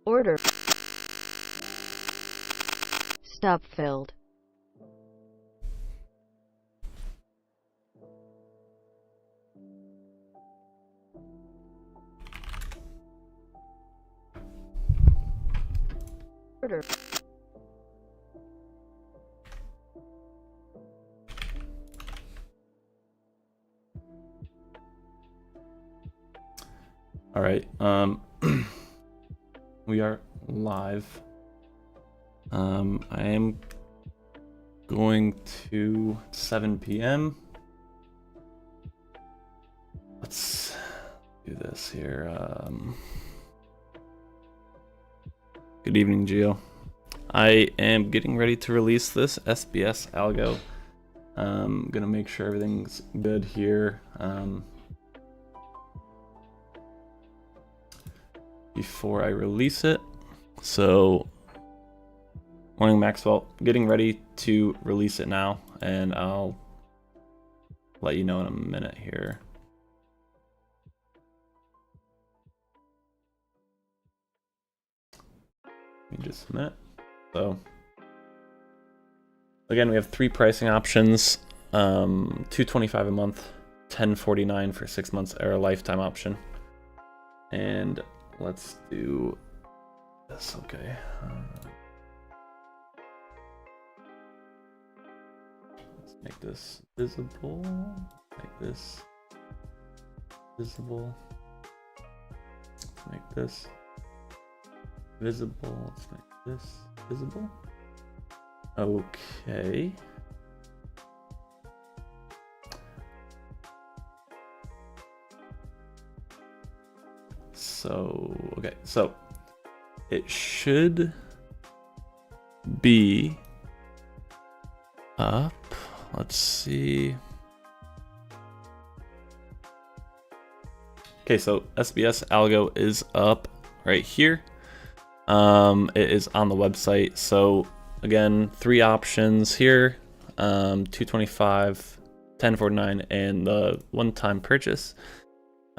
Order. Stop filled. Order. All right, we are live. I am going to 7 p.m. Let's do this here. Good evening, Gio. I am getting ready to release this SBS algo. Gonna make sure everything's good here. Before I release it. So, morning Maxwell, getting ready to release it now, and I'll let you know in a minute here. Give me just a minute. So, again, we have 3 pricing options: $225 a month, $1049 for 6 months, or a lifetime option. And let's do this, okay. Let's make this visible, make this visible, let's make this visible, let's make this visible. Okay. So, okay, so it should be up. Let's see. Okay, so SBS algo is up right here. It is on the website. So again, 3 options here: $225, $1049, and the one-time purchase.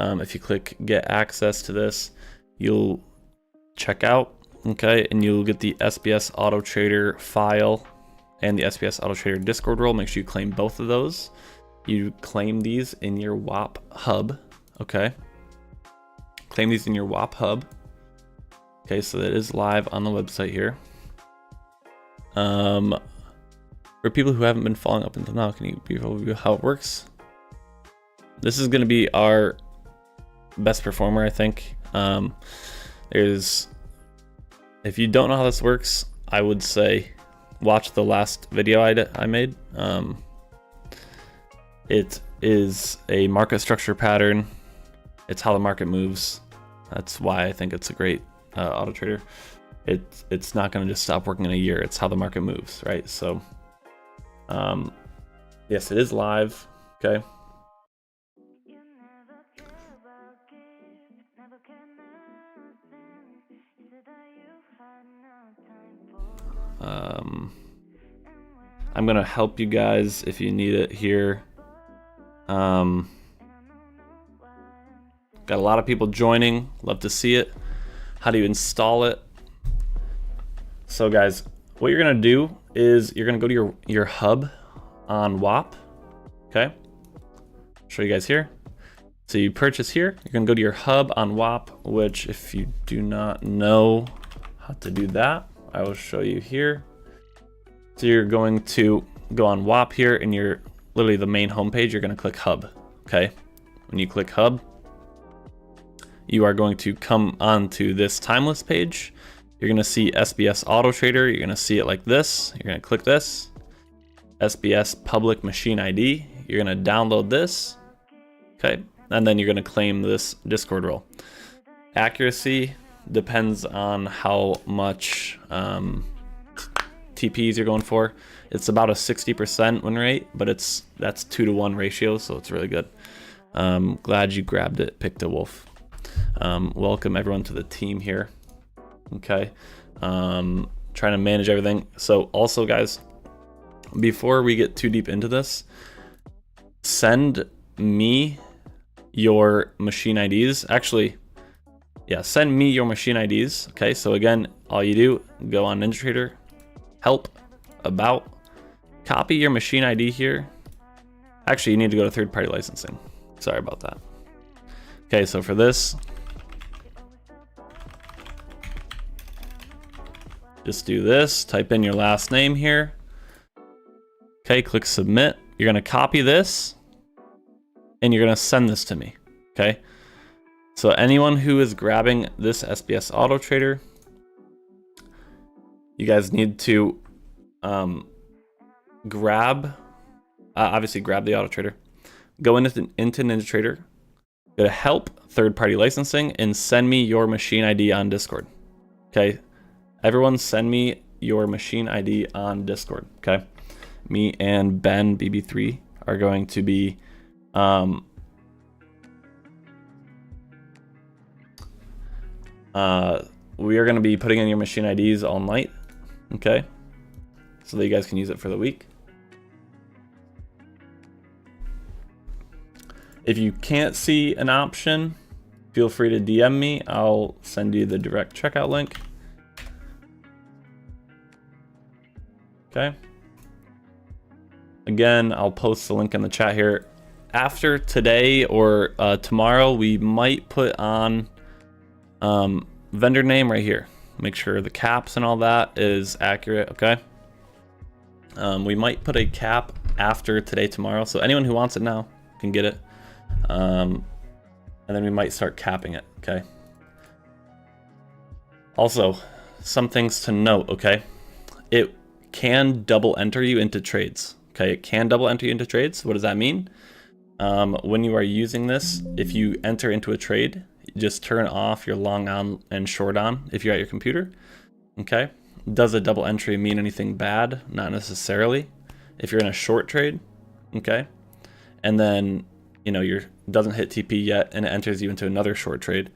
If you click get access to this, you'll check out, okay, and you'll get the SBS AUTOTRADER file and the SBS AUTOTRADER Discord role. Make sure you claim both of those. You claim these in your WAP hub, okay? Claim these in your WAP hub. Okay, so that is live on the website here. For people who haven't been following up until now, can you brief overview how it works? This is going to be our best performer, I think. If you don't know how this works, I would say watch the last video I made. It is a market structure pattern. It's how the market moves. That's why I think it's a great auto trader. It's not going to just stop working in a year. It's how the market moves, right? So yes, it is live. Okay. I'm gonna help you guys if you need it here. Got a lot of people joining. Love to see it. How do you install it? So guys, what you're gonna do is you're gonna go to your hub on WAP. Okay, show you guys here. So you purchase here. You're gonna go to your hub on WAP, which if you do not know how to do that, I will show you here. So you're going to go on WAP here, and you're literally the main homepage. You're going to click Hub. Okay. When you click Hub, you are going to come onto this timeless page. You're going to see SBS AUTOTRADER. You're going to see it like this. You're going to click this. SBS Public Machine ID. You're going to download this. Okay. And then you're going to claim this Discord role. Accuracy depends on how much TPs you're going for. It's about a 60% win rate, but that's 2-to-1 ratio, so it's really good. Glad you grabbed it, picked a wolf. Welcome everyone to the team here. Okay, trying to manage everything. So also guys, before we get too deep into this, send me your machine IDs. Actually, yeah, send me your machine IDs. Okay, so again, all you do, go on NinjaTrader, help, about, copy your machine ID here. Actually, you need to go to third-party licensing. Sorry about that. Okay, so for this, just do this, type in your last name here. Okay, click submit. You're gonna copy this and you're gonna send this to me, okay? So anyone who is grabbing this SBS AutoTrader, you guys need to obviously grab the AutoTrader, go into NinjaTrader, go to help, third-party licensing, and send me your machine ID on Discord, okay? Everyone send me your machine ID on Discord, okay? Me and Ben, BB3, are going to be we are going to be putting in your machine IDs all night, okay? So that you guys can use it for the week. If you can't see an option, feel free to DM me. I'll send you the direct checkout link. Okay. Again, I'll post the link in the chat here. After today or tomorrow, we might put on vendor name right here. Make sure the caps and all that is accurate, okay? We might put a cap after today, tomorrow. So anyone who wants it now can get it. And then we might start capping it, okay? Also, some things to note, okay? It can double enter you into trades, okay? It can double enter you into trades. What does that mean? When you are using this, if you enter into a trade, just turn off your long on and short on if you're at your computer, okay? Does a double entry mean anything bad? Not necessarily. If you're in a short trade, okay? And then, you know, doesn't hit TP yet and it enters you into another short trade,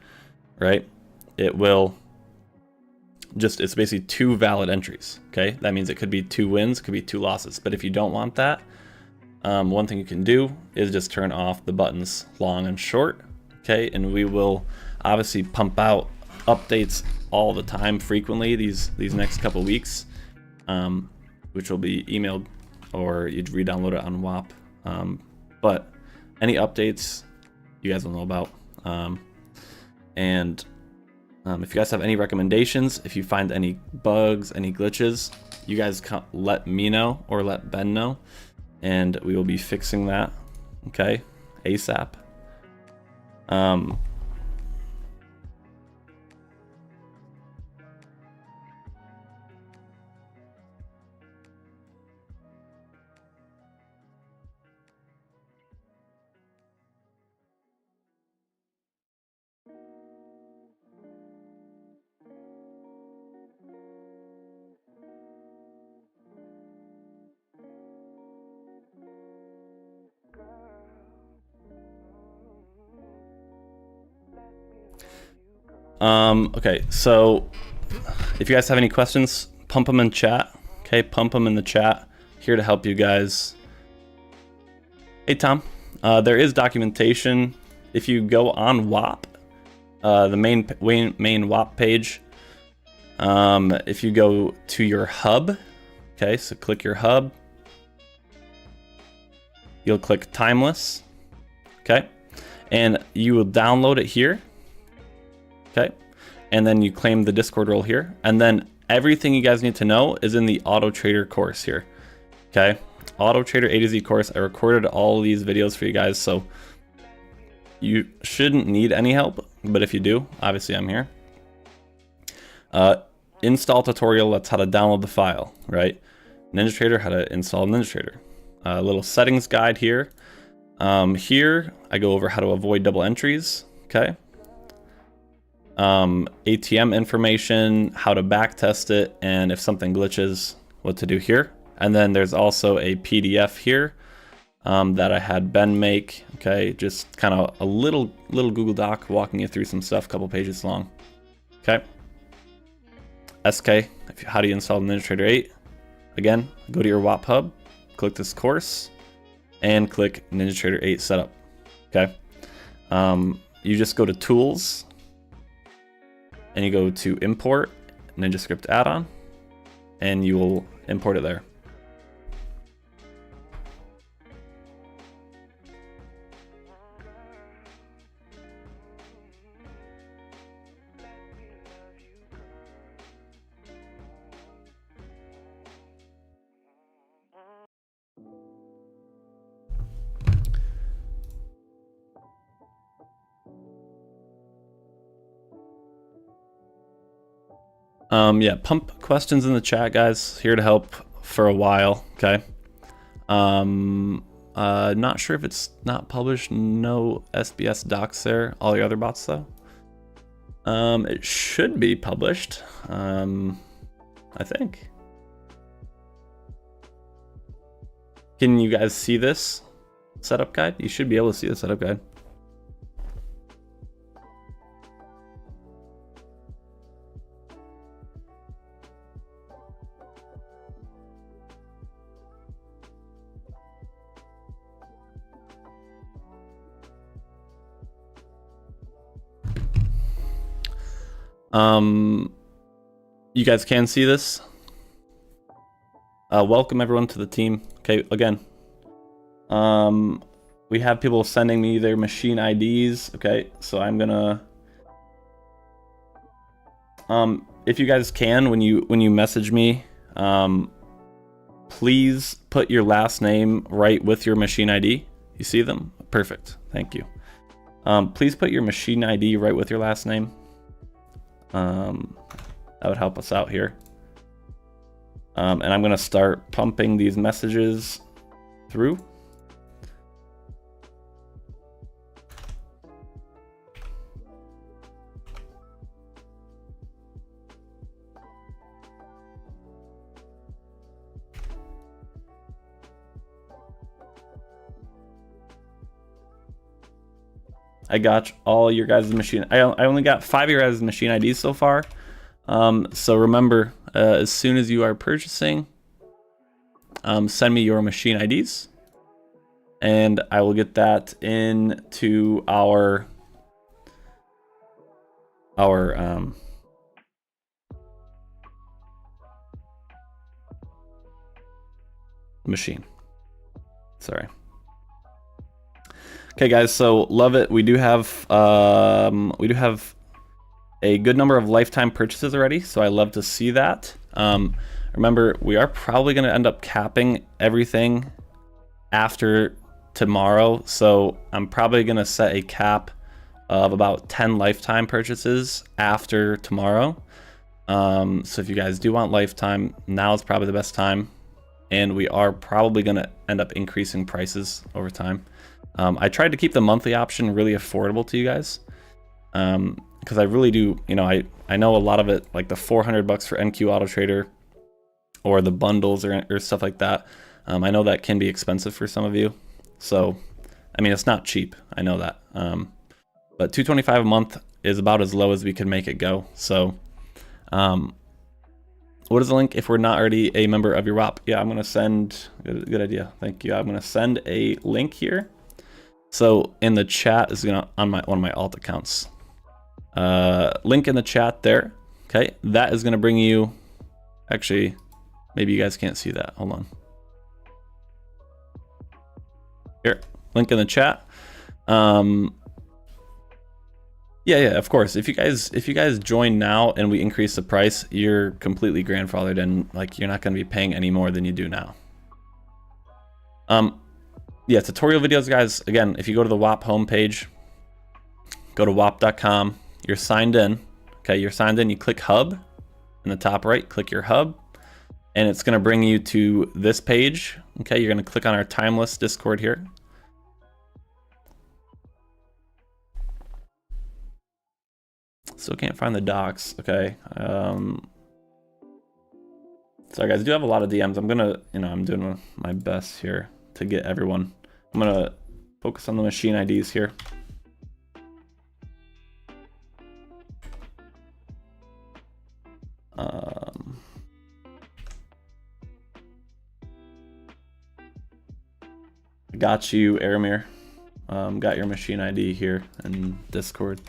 right? It will just, it's basically 2 valid entries, okay? That means it could be 2 wins, could be 2 losses. But if you don't want that, one thing you can do is just turn off the buttons long and short, okay? And we will obviously pump out updates all the time, frequently, these next couple weeks, which will be emailed or you'd re-download it on WAP. But any updates you guys will know about. And if you guys have any recommendations, if you find any bugs, any glitches, you guys can let me know or let Ben know, and we will be fixing that, okay, ASAP. Okay, so if you guys have any questions, pump them in chat. Okay, pump them in the chat. Here to help you guys. Hey Tom, there is documentation. If you go on WAP, the main WAP page, if you go to your hub, okay, so click your hub. You'll click Timeless, okay, and you will download it here. Okay, and then you claim the Discord role here, and then everything you guys need to know is in the AutoTrader course here. Okay, AutoTrader A to Z course. I recorded all these videos for you guys, so you shouldn't need any help, but if you do, obviously I'm here. Install tutorial, that's how to download the file, right? NinjaTrader, how to install NinjaTrader. A little settings guide here. Here, I go over how to avoid double entries, okay? ATM information, how to back test it, and if something glitches, what to do here. And then there's also a PDF here that I had Ben make, okay? Just kind of a little Google Doc walking you through some stuff, a couple pages long, okay? SK, how do you install NinjaTrader 8? Again, go to your WAP hub, click this course, and click NinjaTrader 8 setup, okay? You just go to tools, and you go to import NinjaScript add-on, and you will import it there. Yeah, pump questions in the chat, guys. Here to help for a while, okay? Not sure if it's not published. No SBS docs there. All the other bots, though. It should be published, I think. Can you guys see this setup guide? You should be able to see the setup guide. You guys can see this. Welcome everyone to the team. Okay, again, we have people sending me their machine IDs. Okay, so I'm gonna, if you guys can, when you message me, please put your last name right with your machine ID. You see them? Perfect. Thank you. Please put your machine ID right with your last name. That would help us out here. And I'm gonna start pumping these messages through. I got all your guys' machine. I only got 5 of your guys' machine IDs so far. So remember, as soon as you are purchasing, send me your machine IDs, and I will get that into our machine. Sorry. Okay, guys. So love it. We do have a good number of lifetime purchases already, so I love to see that. Remember, we are probably going to end up capping everything after tomorrow, so I'm probably going to set a cap of about 10 lifetime purchases after tomorrow. So if you guys do want lifetime, now is probably the best time, and we are probably going to end up increasing prices over time. I tried to keep the monthly option really affordable to you guys, because I really do, you know, I know a lot of it, like the $400 for NQ AutoTrader or the bundles or stuff like that. I know that can be expensive for some of you. So, I mean, it's not cheap. I know that. But $225 a month is about as low as we can make it go. So, what is the link if we're not already a member of your WAP? Yeah, I'm going to send, good idea. Thank you. I'm going to send a link here. So in the chat is going to, on one of my alt accounts. Link in the chat there. Okay, that is going to bring you, actually, maybe you guys can't see that. Hold on. Here, link in the chat. Yeah, of course. If you guys join now and we increase the price, you're completely grandfathered and like you're not going to be paying any more than you do now. Yeah, tutorial videos, guys. Again, if you go to the WAP homepage, go to wap.com. You're signed in. Okay, you're signed in. You click Hub in the top right. Click your Hub, and it's going to bring you to this page. Okay, you're going to click on our timeless Discord here. Still can't find the docs. Okay. Sorry, guys. I do have a lot of DMs. I'm gonna, I'm doing my best here to get everyone. I'm gonna focus on the machine IDs here. Got you, Aramir. Got your machine ID here in Discord.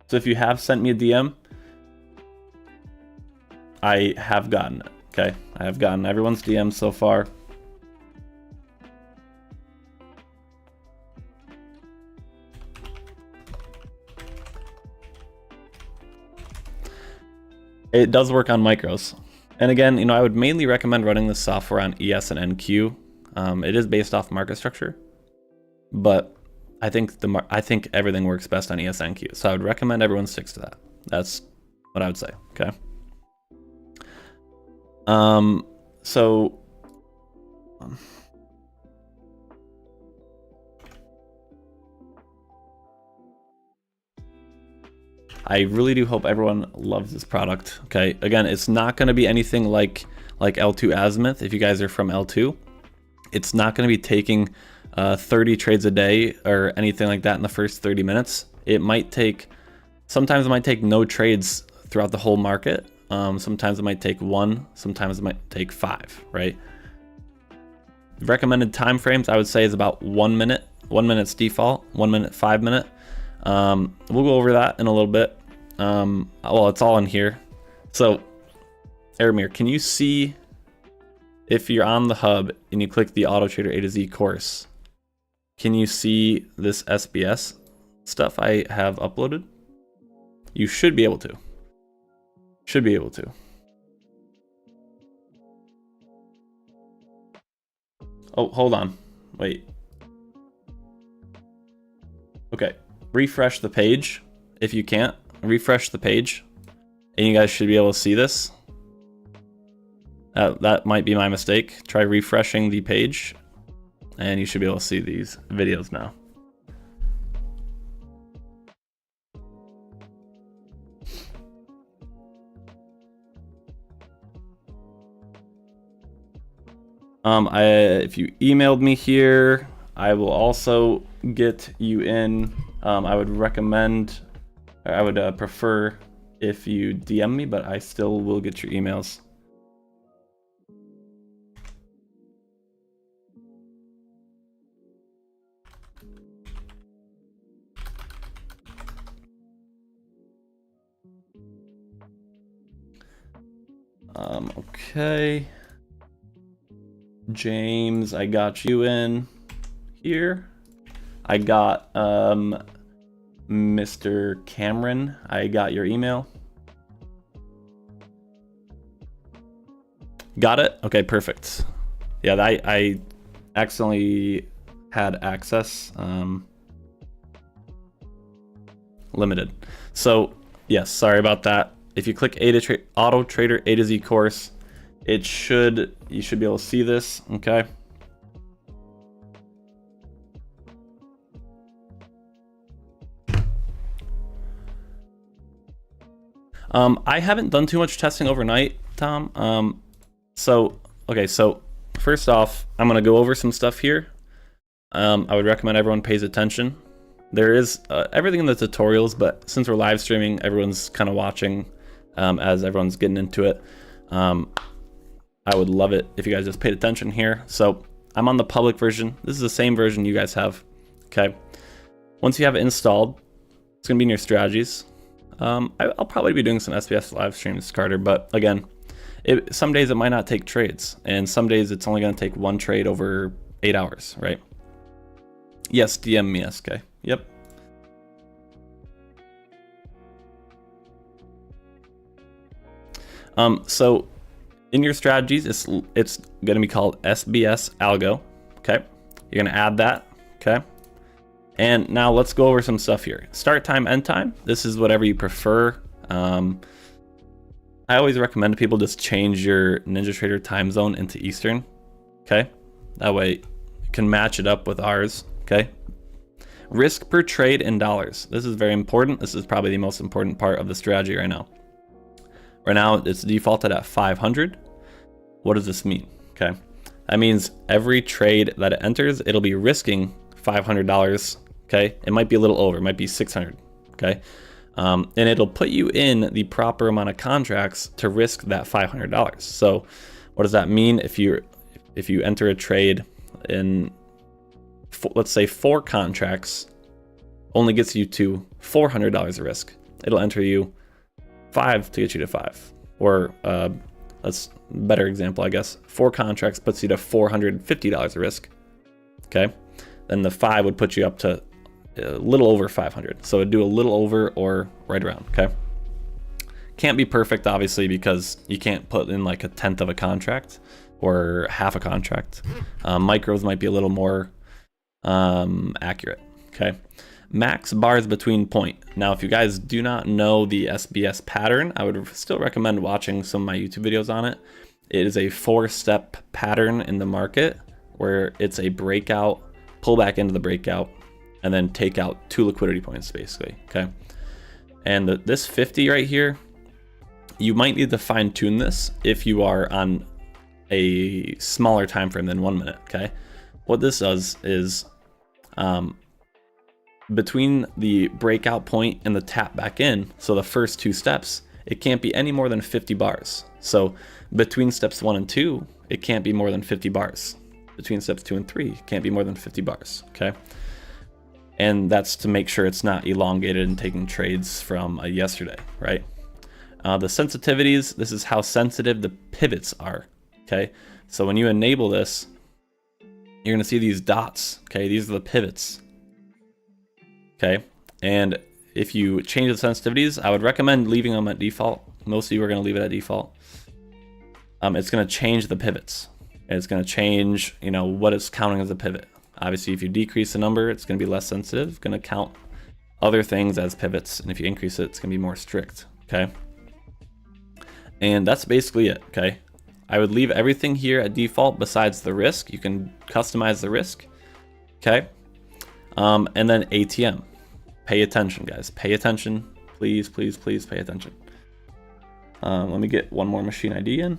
So if you have sent me a DM, I have gotten it. Okay, I have gotten everyone's DM so far. It does work on micros. And again, you know, I would mainly recommend running this software on ES and NQ. It is based off market structure, but I think everything works best on ES and NQ. So I would recommend everyone sticks to that. That's what I would say. Okay. So I really do hope everyone loves this product. Okay, again, it's not going to be anything like L2 Azimuth. If you guys are from L2, it's not going to be taking 30 trades a day or anything like that in the first 30 minutes. It might take, sometimes it might take no trades throughout the whole market. Sometimes it might take 1, sometimes it might take 5, right? Recommended time frames, I would say, is about 1 minute. 1 minute's default, 1 minute, 5 minute. We'll go over that in a little bit. Well, it's all in here. So, Aramir, can you see, if you're on the hub and you click the AUTOTRADER A to Z course, can you see this SBS stuff I have uploaded? You should be able to. Should be able to. Oh, hold on. Wait. Okay. Refresh the page. If you can't, refresh the page. And you guys should be able to see this. That might be my mistake. Try refreshing the page. And you should be able to see these videos now. If you emailed me here, I will also get you in. I would recommend, or I would prefer if you DM me, but I still will get your emails. Okay. James, I got you in here. I got Mr. Cameron, I got your email. Got it? Okay, perfect. Yeah, I accidentally had access limited. So yes, sorry about that. If you click AUTOTRADER A to Z course, you should be able to see this, okay? I haven't done too much testing overnight, Tom. So first off, I'm gonna go over some stuff here. I would recommend everyone pays attention. There is everything in the tutorials, but since we're live streaming, everyone's kind of watching as everyone's getting into it. I would love it if you guys just paid attention here. So I'm on the public version. This is the same version you guys have, okay? Once you have it installed, it's gonna be in your strategies. I'll probably be doing some SBS live streams, Carter, but again, some days it might not take trades, and some days it's only gonna take 1 trade over 8 hours, right? Yes, DM me, SK. Yep. So in your strategies, it's gonna be called SBS Algo, okay? You're gonna add that, okay? And now let's go over some stuff here. Start time, end time. This is whatever you prefer. I always recommend to people just change your NinjaTrader time zone into Eastern, okay? That way you can match it up with ours, okay? Risk per trade in dollars. This is very important. This is probably the most important part of the strategy right now. Right now it's defaulted at 500. What does this mean? Okay, that means every trade that it enters, it'll be risking $500. Okay, it might be a little over, it might be 600. Okay, and it'll put you in the proper amount of contracts to risk that $500. So what does that mean? If you enter a trade in, let's say 4 contracts, only gets you to $400 of risk. it'll enter you 5 to get you to 5. Or that's a better example, I guess. 4 contracts puts you to $450 of risk. Okay, then the 5 would put you up to a little over 500. So it'd do a little over or right around. Okay, can't be perfect obviously, because you can't put in like 1/10 of a contract or half a contract. Micros might be a little more accurate. Okay, max bars between point. Now, if you guys do not know the SBS pattern, I would still recommend watching some of my YouTube videos on it. It is a 4-step pattern in the market where it's a breakout, pull back into the breakout, and then take out 2 liquidity points basically. Okay, and this 50 right here, you might need to fine tune this if you are on a smaller time frame than 1 minute. Okay, what this does is between the breakout point and the tap back in, so the first 2 steps, it can't be any more than 50 bars. So between steps 1 and 2, it can't be more than 50 bars. Between steps 2 and 3, it can't be more than 50 bars. Okay, and that's to make sure it's not elongated and taking trades from yesterday, right? The sensitivities, this is how sensitive the pivots are. Okay, so when you enable this, you're going to see these dots. Okay, these are the pivots. Okay, and if you change the sensitivities, I would recommend leaving them at default. Most of you are going to leave it at default. It's going to change the pivots. It's going to change, you know, what it's counting as a pivot. Obviously, if you decrease the number, it's going to be less sensitive. It's going to count other things as pivots, and if you increase it, it's going to be more strict. Okay, and that's basically it. Okay, I would leave everything here at default besides the risk. You can customize the risk. Okay, and then ATM. Pay attention, guys. Pay attention. Please, please, please pay attention. Let me get one more machine ID in.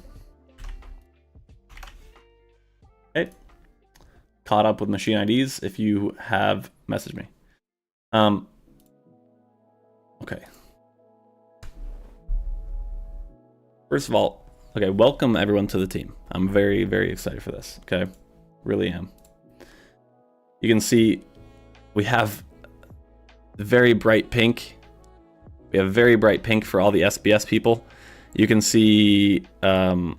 Okay. Caught up with machine IDs. If you have, message me. Okay. First of all, okay, welcome everyone to the team. I'm very, very excited for this. Okay, really am. You can see we have very bright pink. We have very bright pink for all the SBS people. You can see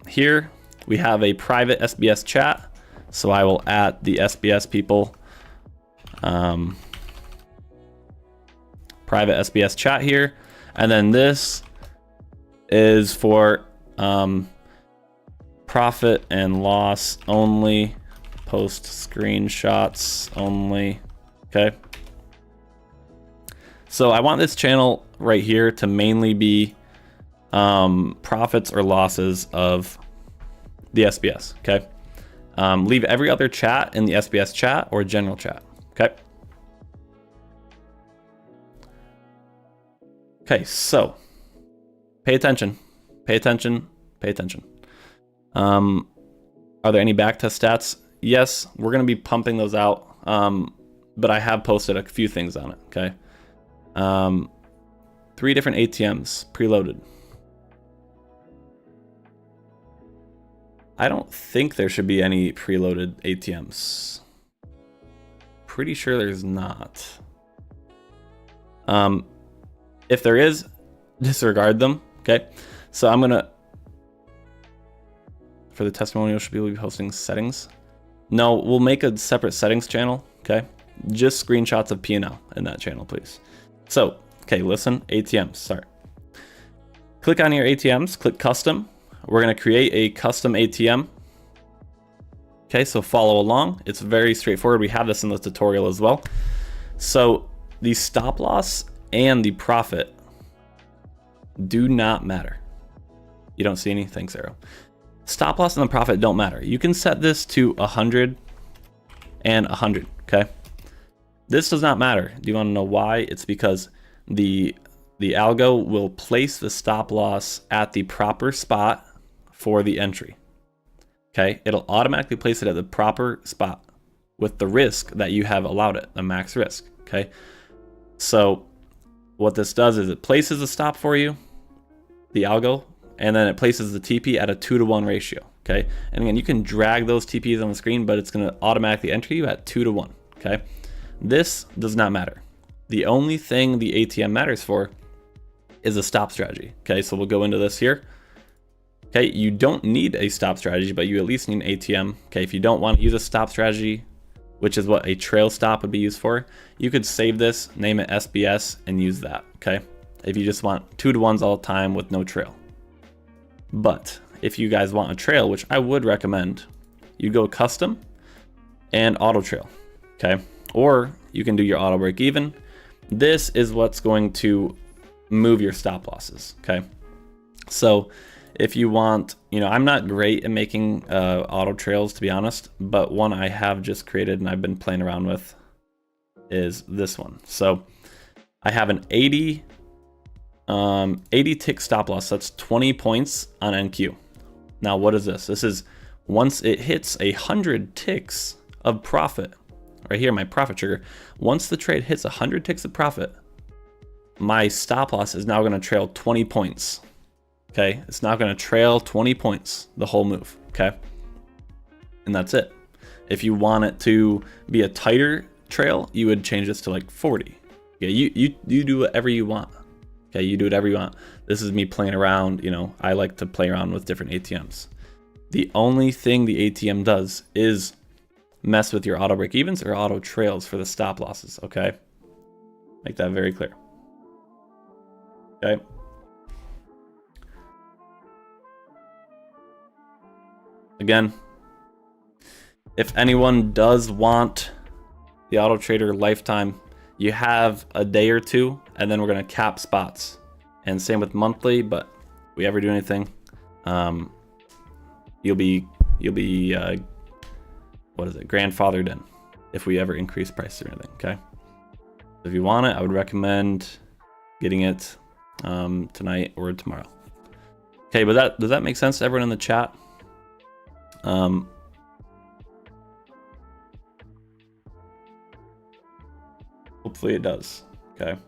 here we have a private SBS chat. So I will add the SBS people. Private SBS chat here. And then this is for profit and loss only. Post screenshots only. Okay. So I want this channel right here to mainly be profits or losses of the SBS. Okay. Leave every other chat in the SBS chat or general chat. Okay. Okay, so pay attention. Pay attention. Pay attention. Are there any backtest stats? Yes, we're going to be pumping those out. But I have posted a few things on it. Okay. 3 different ATMs preloaded. I don't think there should be any preloaded ATMs. Pretty sure there's not. If there is, disregard them. Okay. So I'm gonna, for the testimonial, should be hosting settings. No, we'll make a separate settings channel. Okay. Just screenshots of P&L in that channel, please. So, okay, listen, ATMs, start. Click on your ATMs, click custom. We're going to create a custom ATM. Okay, so follow along. It's very straightforward. We have this in the tutorial as well. So the stop loss and the profit do not matter. You don't see any? Thanks, Arrow. Stop loss and the profit don't matter. You can set this to 100 and 100, okay? This does not matter. Do you want to know why? It's because the algo will place the stop loss at the proper spot for the entry. Okay, it'll automatically place it at the proper spot with the risk that you have allowed it, the max risk. Okay, so what this does is it places a stop for you, the algo, and then it places the TP at a 2-to-1 ratio. Okay, and again, you can drag those TPs on the screen, but it's going to automatically enter you at 2-to-1. Okay, this does not matter. The only thing the ATM matters for is a stop strategy. Okay, so we'll go into this here. Okay, you don't need a stop strategy, but you at least need an ATM. Okay, if you don't want to use a stop strategy, which is what a trail stop would be used for, you could save this, name it SBS, and use that. Okay, if you just want 2 to 1s all the time with no trail. But if you guys want a trail, which I would recommend, you go custom and auto trail. Okay, or you can do your auto break even. This is what's going to move your stop losses. Okay, so if you want, you know, I'm not great at making auto trails, to be honest, but one I have just created and I've been playing around with is this one. So I have an 80 tick stop loss. That's 20 points on NQ. Now, what is this? This is once it hits 100 ticks of profit, right here, my profit trigger. Once the trade hits 100 ticks of profit, my stop loss is now going to trail 20 points. Okay, it's not going to trail 20 points the whole move. Okay, and that's it. If you want it to be a tighter trail, you would change this to like 40. Yeah, you do whatever you want. Okay, you do whatever you want. This is me playing around. You know, I like to play around with different ATMs. The only thing the ATM does is mess with your auto break evens or auto trails for the stop losses. Okay, make that very clear. Okay. Again, if anyone does want the AutoTrader lifetime, you have a day or two, and then we're going to cap spots. And same with monthly, but if we ever do anything, you'll be what is it, grandfathered in if we ever increase prices or anything. Okay, if you want it, I would recommend getting it tonight or tomorrow. Okay, but does that make sense to everyone in the chat? Hopefully it does. Okay.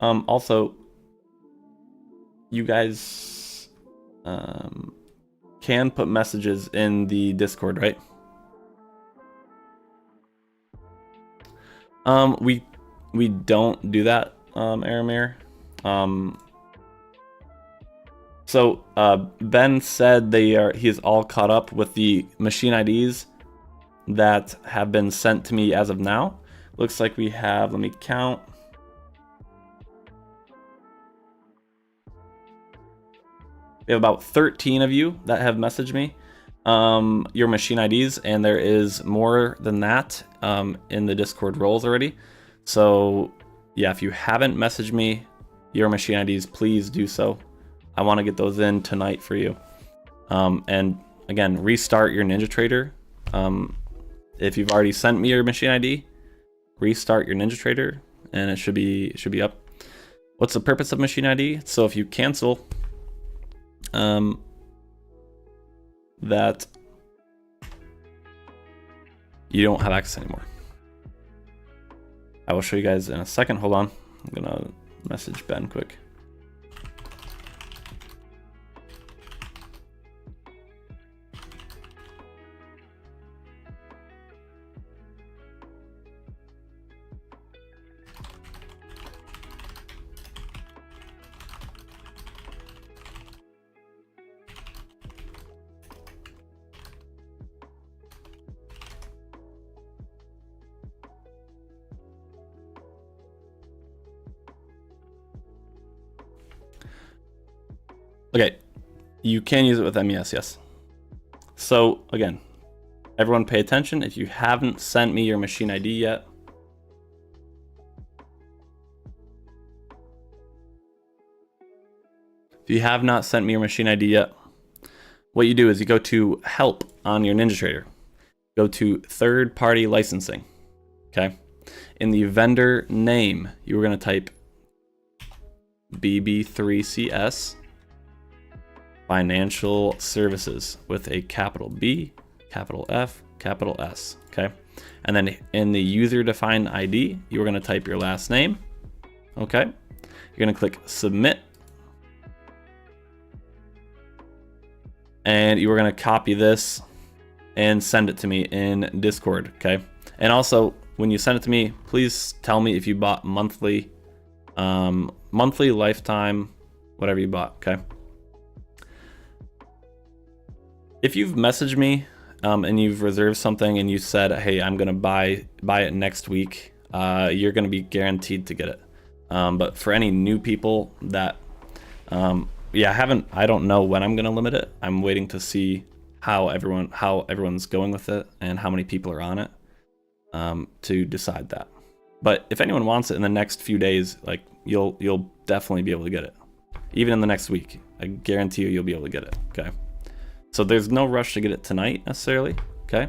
Also, you guys can put messages in the Discord, right? We don't do that, Aramir. So Ben said he is all caught up with the machine IDs that have been sent to me as of now. Looks like we have, let me count. We have about 13 of you that have messaged me your machine IDs, and there is more than that in the Discord roles already. So yeah, if you haven't messaged me your machine IDs, please do so. I want to get those in tonight for you. And again, restart your NinjaTrader. If you've already sent me your machine ID, restart your NinjaTrader, and it should be up. What's the purpose of machine ID? So if you cancel that, you don't have access anymore. I will show you guys in a second. Hold on. I'm gonna message Ben quick. Okay, you can use it with MES, yes. So again, everyone pay attention. If you haven't sent me your machine ID yet, if you have not sent me your machine ID yet, what you do is you go to help on your NinjaTrader. Go to third-party licensing, okay? In the vendor name, you are gonna type BB3CS Financial Services with a capital B, capital F, capital S, okay? And then in the user-defined ID, you're gonna type your last name, okay? You're gonna click Submit, and you are gonna copy this and send it to me in Discord, okay? And also, when you send it to me, please tell me if you bought monthly, lifetime, whatever you bought, okay? If you've messaged me and you've reserved something and you said, hey, I'm gonna buy it next week, you're gonna be guaranteed to get it. But for any new people that, yeah, I don't know when I'm gonna limit it. I'm waiting to see how everyone's going with it and how many people are on it, to decide that. But if anyone wants it in the next few days, like you'll definitely be able to get it. Even in the next week, I guarantee you'll be able to get it, okay? So there's no rush to get it tonight necessarily, okay?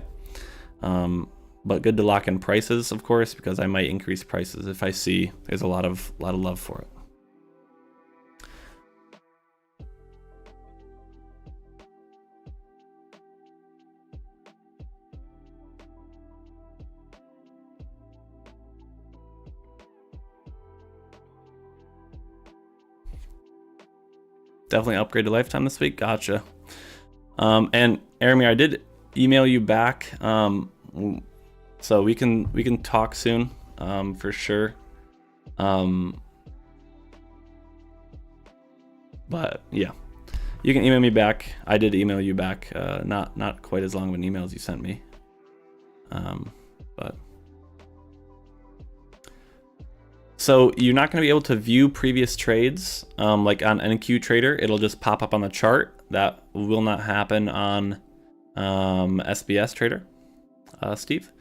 But good to lock in prices, of course, because I might increase prices if I see there's a lot of love for it. Definitely upgrade to lifetime this week. Gotcha. And Aramir, I did email you back, so we can talk soon, for sure. But yeah, you can email me back. I did email you back. Not quite as long of an email as you sent me. But so you're not going to be able to view previous trades, like on AUTOTRADER. It'll just pop up on the chart. That will not happen on SBS Trader. Steve,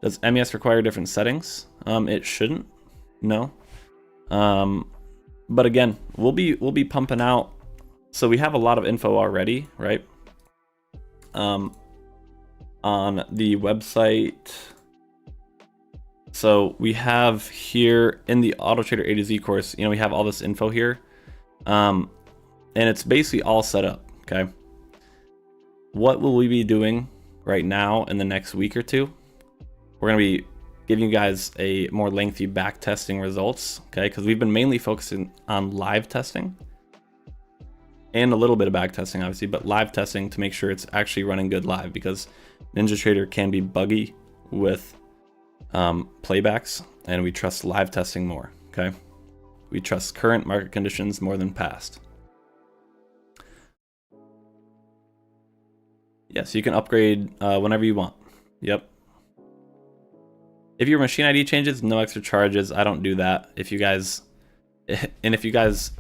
does MES require different settings? It shouldn't. No. But again, we'll be pumping out. So we have a lot of info already, right? On the website. So we have here in the AUTOTRADER A to Z course, you know, we have all this info here. And it's basically all set up, okay? What will we be doing right now in the next week or two? We're gonna be giving you guys a more lengthy back testing results, okay? Because we've been mainly focusing on live testing and a little bit of back testing, obviously, but live testing to make sure it's actually running good live, because NinjaTrader can be buggy with playbacks, and we trust live testing more, okay? We trust current market conditions more than past. Yes, you can upgrade whenever you want. Yep. If your machine ID changes, no extra charges. I don't do that. If you guys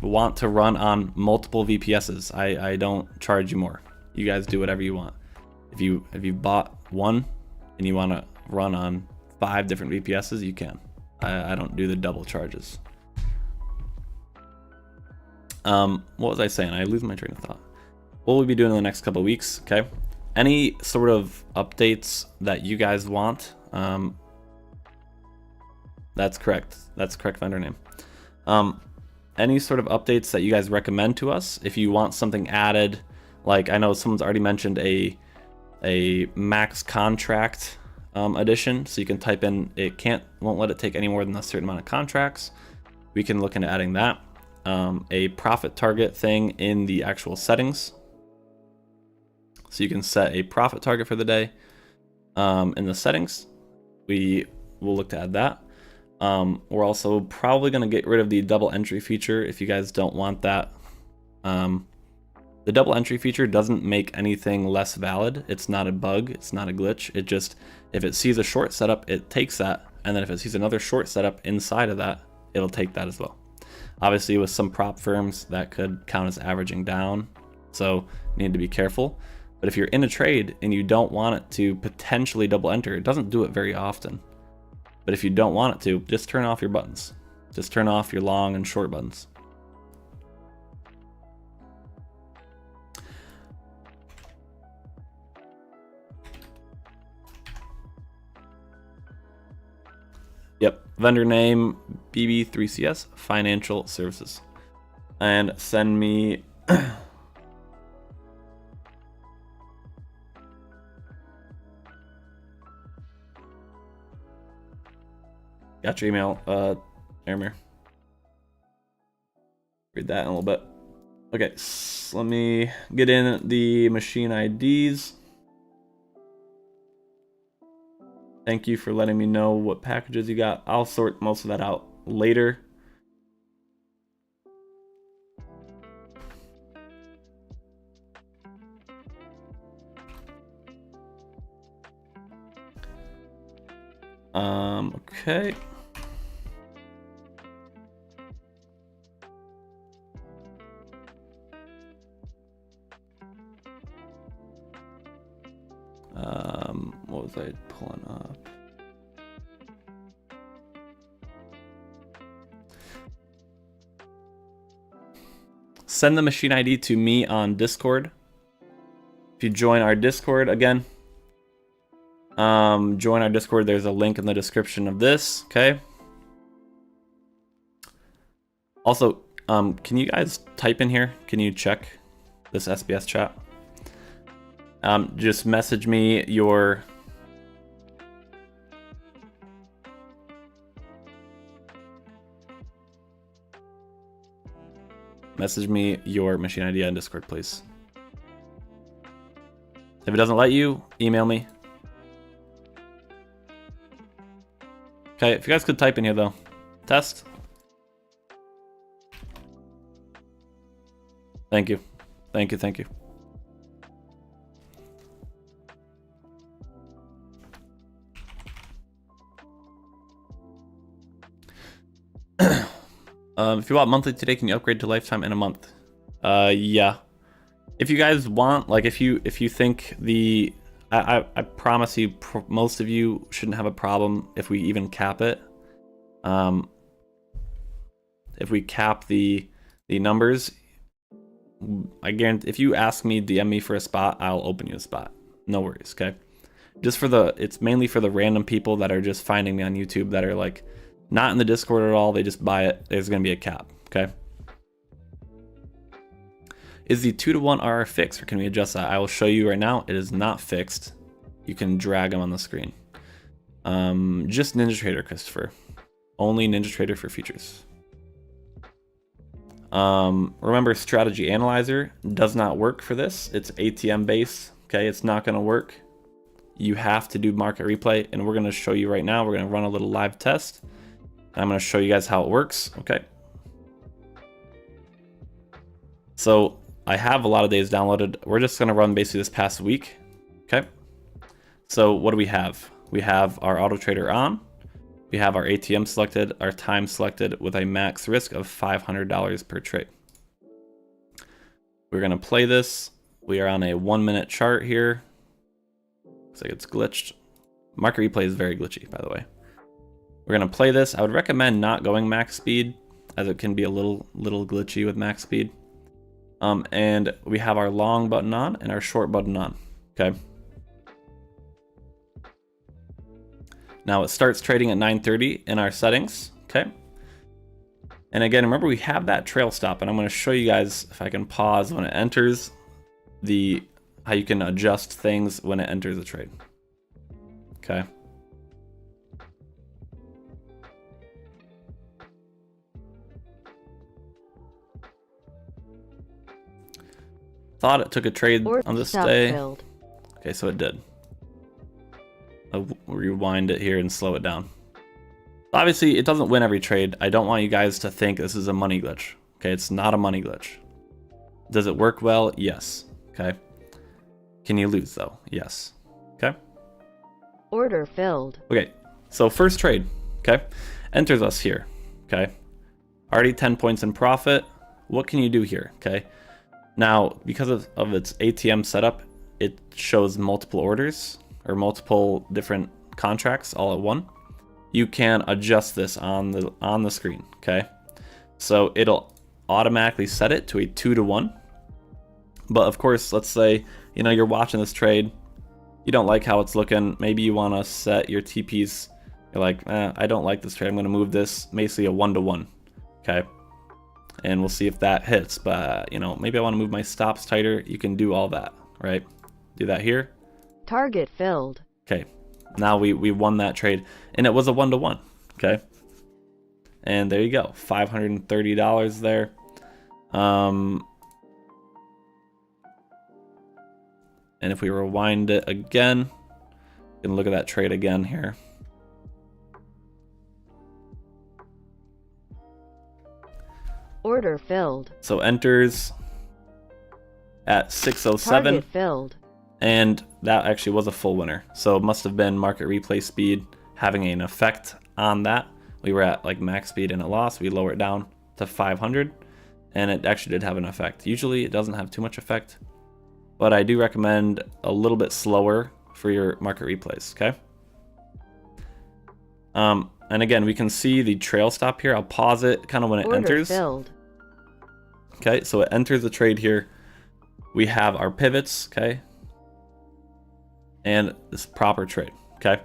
want to run on multiple VPSs, I don't charge you more. You guys do whatever you want. If you bought one and you want to run on 5 different VPSs, you can. I don't do the double charges. What was I saying? I lose my train of thought. What will we be doing in the next couple of weeks? Okay. Any sort of updates that you guys want? That's correct. That's correct vendor name. Any sort of updates that you guys recommend to us? If you want something added, like I know someone's already mentioned a max contract edition, so you can type in won't let it take any more than a certain amount of contracts. We can look into adding that. A profit target thing in the actual settings, so you can set a profit target for the day in the settings. We will look to add that. We're also probably going to get rid of the double entry feature if you guys don't want that. The double entry feature doesn't make anything less valid. It's not a bug. It's not a glitch. It just, if it sees a short setup, it takes that. And then if it sees another short setup inside of that, it'll take that as well. Obviously with some prop firms that could count as averaging down. So you need to be careful. But if you're in a trade and you don't want it to potentially double enter, it doesn't do it very often. But if you don't want it to, just turn off your buttons. Just turn off your long and short buttons. Yep, vendor name BB3CS Financial Services. And send me got your email, Aramir. Read that in a little bit. Okay, so let me get in the machine IDs. Thank you for letting me know what packages you got. I'll sort most of that out later. Okay. What was I pulling up? Send the machine ID to me on Discord. If you join our Discord again, join our Discord. There's a link in the description of this. Okay. Also, can you guys type in here? Can you check this SBS chat? Just message me your machine ID on Discord, please. If it doesn't let you, email me. Okay, if you guys could type in here though. Test. Thank you. Thank you, thank you. If you want monthly today, can you upgrade to lifetime in a month? Yeah. If you guys want, like, if you think I promise you, most of you shouldn't have a problem if we even cap it. If we cap the numbers, I guarantee if you ask me, DM me for a spot, I'll open you a spot. No worries, okay? Just for it's mainly for the random people that are just finding me on YouTube that are like not in the Discord at all. They just buy it. There's gonna be a cap, okay? Is the 2-to-1 RR fixed, or can we adjust that? I will show you right now. It is not fixed. You can drag them on the screen. Just NinjaTrader, Christopher. Only NinjaTrader for features. Remember, Strategy Analyzer does not work for this. It's ATM based. Okay, it's not going to work. You have to do market replay, and we're going to show you right now. We're going to run a little live test. I'm going to show you guys how it works. Okay. So I have a lot of days downloaded. We're just going to run basically this past week. Okay. So what do we have? We have our AUTOTRADER on. We have our ATM selected, our time selected with a max risk of $500 per trade. We're going to play this. We are on a 1-minute chart here. Looks like it's glitched. Market replay is very glitchy, by the way. We're going to play this. I would recommend not going max speed, as it can be a little glitchy with max speed. And we have our long button on and our short button on. Okay. Now it starts trading at 9:30 in our settings. Okay. And again, remember we have that trail stop, and I'm going to show you guys if I can pause when it enters how you can adjust things when it enters a trade. Okay. Thought it took a trade on this day. Filled. Okay, so it did. I'll rewind it here and slow it down. Obviously, it doesn't win every trade. I don't want you guys to think this is a money glitch. Okay, it's not a money glitch. Does it work well? Yes. Okay. Can you lose though? Yes. Okay. Order filled. Okay, so first trade. Okay, enters us here. Okay, already 10 points in profit. What can you do here? Okay, now because of its ATM setup, it shows multiple orders or multiple different contracts all at one. You can adjust this on the screen. Okay, so it'll automatically set it to a 2-to-1. But of course, let's say you're watching this trade, you don't like how it's looking. Maybe you want to set your TPs. You're like, I don't like this trade. I'm going to move this basically a 1-to-1. Okay, and we'll see if that hits. But maybe I want to move my stops tighter. You can do all that, right? Do that here. Target filled. Okay, now we won that trade, and it was a 1-to-1. Okay, and there you go, $530 there. And if we rewind it again, Gonna look at that trade again here. Order filled. So enters at 607. Target filled. And that actually was a full winner. So it must have been market replay speed having an effect on that. We were at like max speed and it lost. We lower it down to 500 and it actually did have an effect. Usually it doesn't have too much effect, but I do recommend a little bit slower for your market replays, okay? And again, we can see the trail stop here. I'll pause it kind of when it enters. Filled. Okay, so it enters the trade here. We have our pivots, okay? And this proper trade, okay?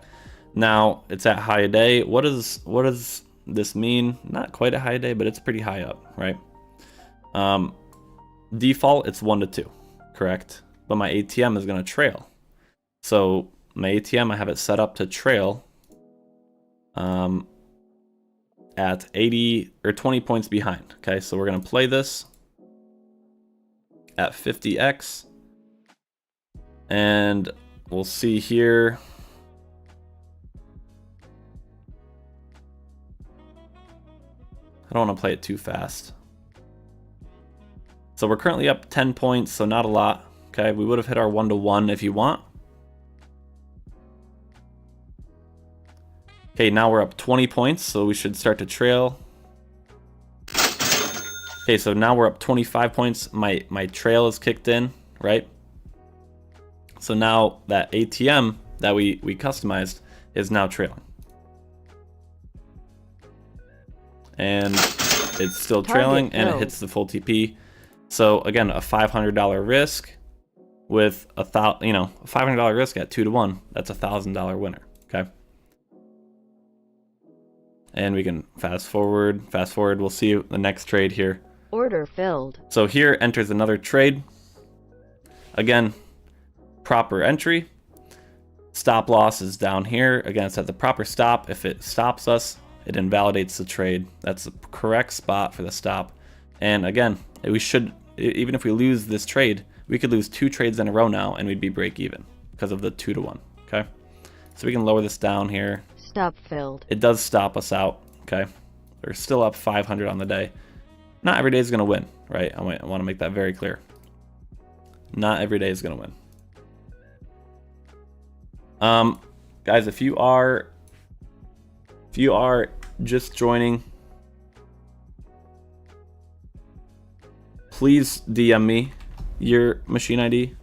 Now it's at high a day. What does this mean? Not quite a high a day, but it's pretty high up, right? Default, it's 1 to 2, correct? But my ATM is gonna trail. So my ATM, I have it set up to trail at 80 or 20 points behind, okay? So we're gonna play this at 50x, and we'll see here. I don't want to play it too fast. So we're currently up 10 points, so not a lot. Okay, we would have hit our 1-to-1 if you want. Okay, now we're up 20 points, so we should start to trail. Okay, so now we're up 25 points. My trail is kicked in, right? So now that ATM that we customized is now trailing. And it's still trailing and it hits the full TP. So again, a $500 risk with a $500 risk at 2-to-1, that's a $1,000 winner, okay? And we can fast forward, we'll see the next trade here. Order filled. So here enters another trade. Again, proper entry. Stop loss is down here. Again, it's at the proper stop. If it stops us, it invalidates the trade. That's the correct spot for the stop. And again, we should, even if we lose this trade, we could lose 2 trades in a row now and we'd be break even because of the 2-to-1, okay? So we can lower this down here. Stop filled. It does stop us out, okay? We're still up 500 on the day. Not every day is gonna win, right? I want to make that very clear. Not every day is gonna win. Guys, if you are just joining, please DM me your machine ID.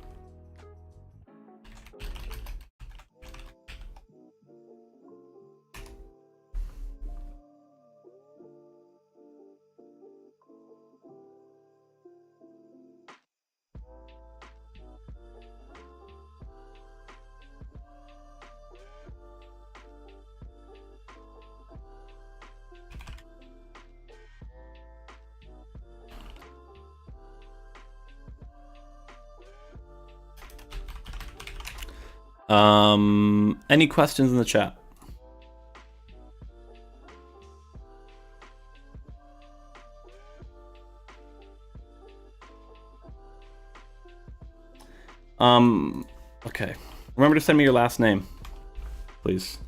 Any questions in the chat? Okay. Remember to send me your last name, please.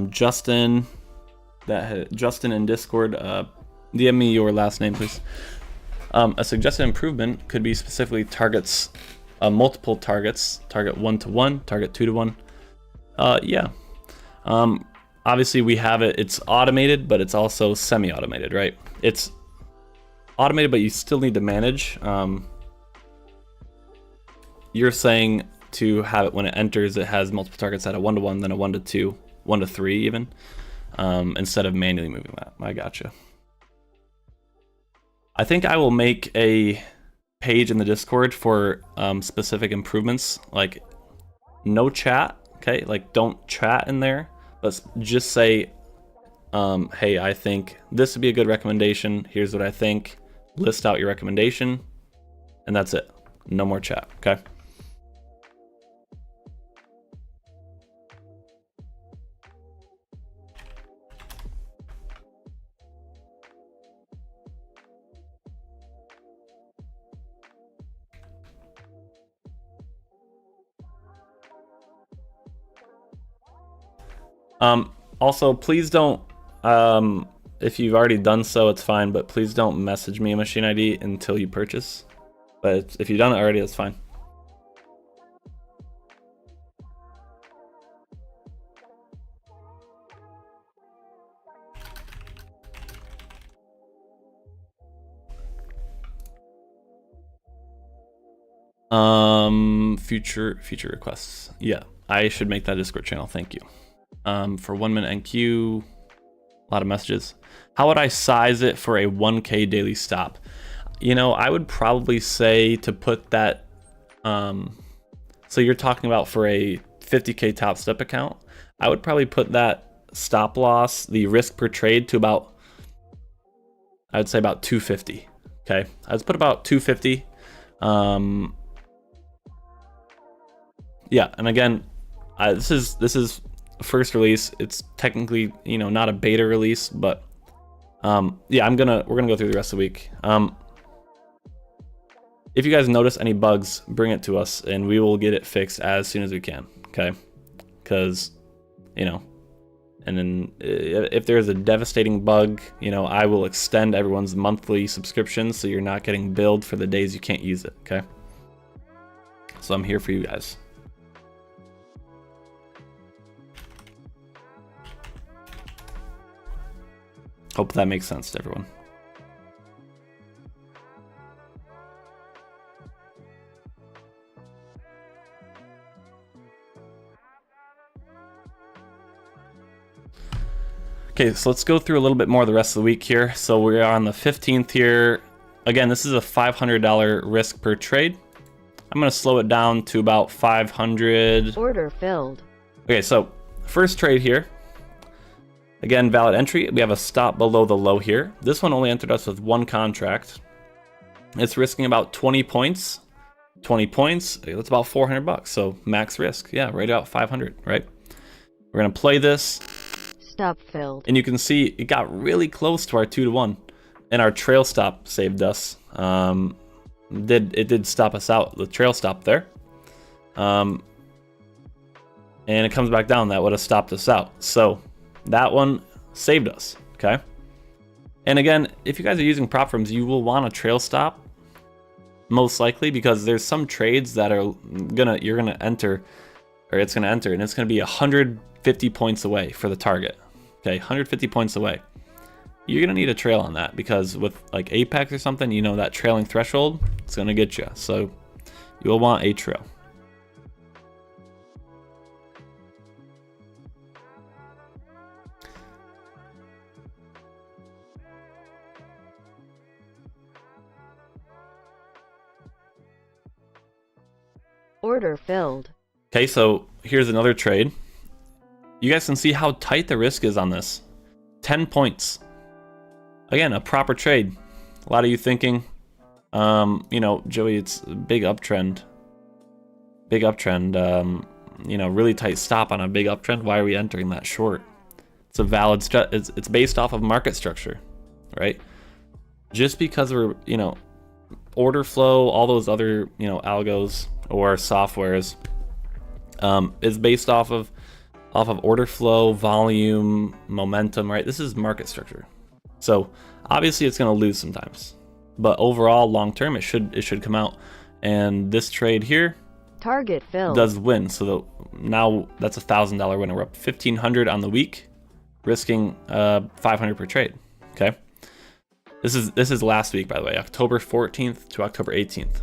Justin, Justin in Discord, DM me your last name, please. A suggested improvement could be specifically targets, multiple targets, target 1-to-1, target 2-to-1. Yeah. Obviously we have it, it's automated, but it's also semi-automated, right? It's automated, but you still need to manage. You're saying to have it when it enters, it has multiple targets at a 1-to-1, then a 1-to-2, 1-to-3 even, instead of manually moving that. I gotcha. I think I will make a page in the Discord for specific improvements, like no chat, okay? Like don't chat in there, but just say, hey, I think this would be a good recommendation. Here's what I think. List out your recommendation, and that's it. No more chat, okay? Also, please don't, if you've already done so, it's fine, but please don't message me a machine ID until you purchase. But if you've done it already, that's fine. Future requests. Yeah, I should make that Discord channel. Thank you. For 1 minute NQ, a lot of messages. How would I size it for a 1K daily stop? You know, I would probably say to put that, so you're talking about for a 50K top step account, I would probably put that stop loss, the risk per trade, to about, I would say about 250. Okay, I'd put about 250. Yeah, and again, this is first release. It's technically, you know, not a beta release, but yeah, we're gonna go through the rest of the week. If you guys notice any bugs, bring it to us and we will get it fixed as soon as we can. Okay, because, you know, and then if there's a devastating bug, you know, I will extend everyone's monthly subscription so you're not getting billed for the days you can't use it. Okay, so I'm here for you guys. Hope that makes sense to everyone. Okay, so let's go through a little bit more the rest of the week here. So we're on the 15th here. Again, this is a $500 risk per trade. I'm gonna slow it down to about 500. Order filled. Okay, so first trade here. Again, valid entry. We have a stop below the low here. This one only entered us with one contract. It's risking about 20 points. 20 points, that's about 400 bucks. So max risk, yeah, right about 500, right? We're gonna play this. Stop filled. And you can see it got really close to our 2-to-1, and our trail stop saved us. It did stop us out, the trail stop there. And it comes back down. That would have stopped us out. So that one saved us, okay? And again, if you guys are using prop firms, you will want a trail stop, most likely, because there's some trades that are you're gonna enter, or it's gonna enter, and it's gonna be 150 points away for the target. Okay, 150 points away. You're gonna need a trail on that, because with like Apex or something, you know, that trailing threshold, it's gonna get you. So you will want a trail. Order filled. Okay, so here's another trade. You guys can see how tight the risk is on this. 10 points. Again, a proper trade. A lot of you thinking, you know, Joey, it's a big uptrend. Big uptrend, you know, really tight stop on a big uptrend. Why are we entering that short? It's a valid, it's based off of market structure, right? Just because we're, you know, order flow, all those other, you know, algos or softwares is based off of order flow, volume, momentum, right? This is market structure. So obviously it's going to lose sometimes, but overall long term it should come out. And this trade here, target filled, does win. So now that's $1,000 winner. We're up 1,500 on the week, risking 500 per trade. Okay. This is last week, by the way, October 14th to October 18th.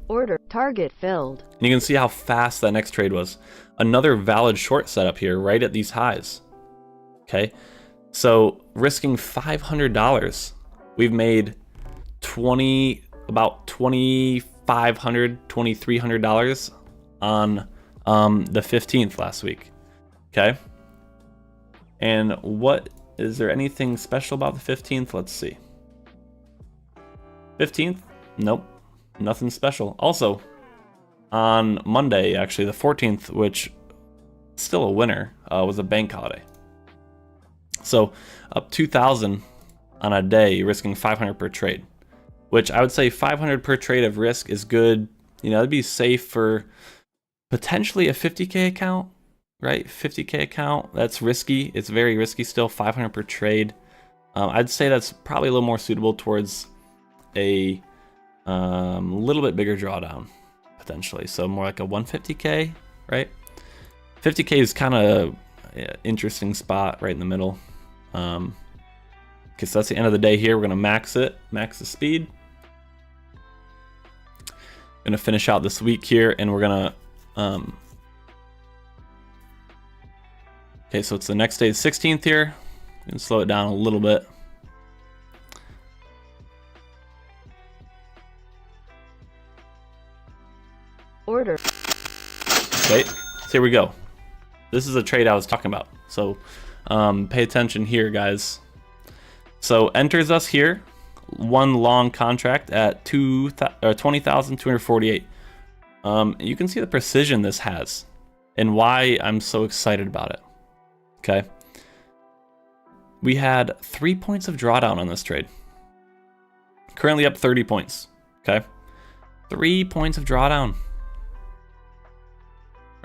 Order target filled. And you can see how fast that next trade was. Another valid short setup here, right at these highs. Okay, so risking $500, we've made about $2,500, $2,300 on the 15th last week. Okay, and what is there anything special about the 15th? Let's see. 15th, nope. Nothing special. Also, on Monday, actually the 14th, which is still a winner, was a bank holiday. So up 2,000 on a day, you're risking 500 per trade, which I would say 500 per trade of risk is good. You know, it'd be safe for potentially a 50K account, right? 50K account, that's risky. It's very risky still, 500 per trade. I'd say that's probably a little more suitable towards a little bit bigger drawdown, potentially. So more like a 150K, right? 50K is kind of interesting spot right in the middle. Because that's the end of the day here. We're going to max it, max the speed. Going to finish out this week here, and we're going to... okay, so it's the next day, the 16th here. We can slow it down a little bit. Order. Okay, so here we go. This is a trade I was talking about. So pay attention here, guys. So enters us here, one long contract at 20,248. You can see the precision this has and why I'm so excited about it. Okay. We had 3 points of drawdown on this trade. Currently up 30 points. Okay. 3 points of drawdown.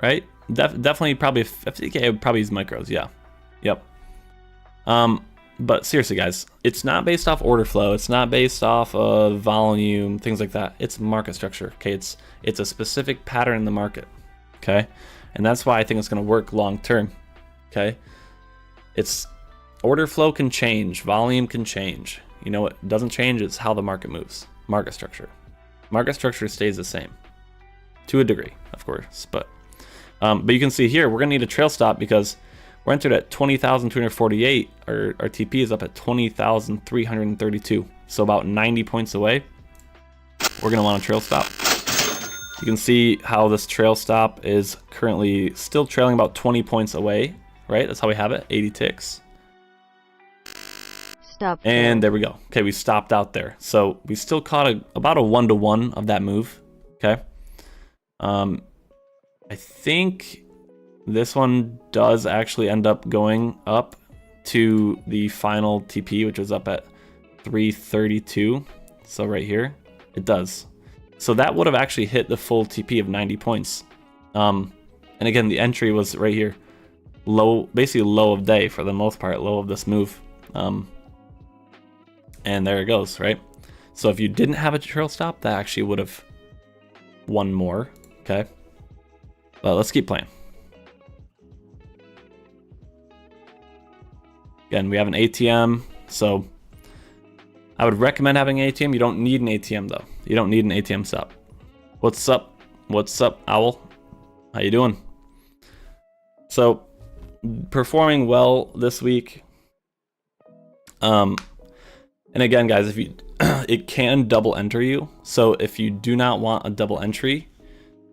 Right? Definitely probably 50K would probably use micros. Yeah. Yep. But seriously, guys, it's not based off order flow. It's not based off of volume, things like that. It's market structure. Okay. It's a specific pattern in the market. Okay. And that's why I think it's going to work long term. Okay. It's order flow can change. Volume can change. You know what doesn't change? It's how the market moves. Market structure. Market structure stays the same to a degree, of course, but you can see here, we're going to need a trail stop because we're entered at 20,248. Our TP is up at 20,332. So about 90 points away. We're going to want a trail stop. You can see how this trail stop is currently still trailing about 20 points away, right? That's how we have it, 80 ticks. Stop. And there we go. Okay, we stopped out there. So we still caught about a 1-to-1 of that move. Okay. I think this one does actually end up going up to the final TP, which was up at 332. So right here, it does. So that would have actually hit the full TP of 90 points. And again, the entry was right here. Low, basically low of day for the most part, low of this move. And there it goes, right? So if you didn't have a trail stop, that actually would have won more, okay? But let's keep playing. Again, we have an ATM, so I would recommend having an ATM. You don't need an ATM though. You don't need an ATM stop. What's up? What's up, Owl? How you doing? So, performing well this week. And again, guys, if you it can double enter you. So if you do not want a double entry,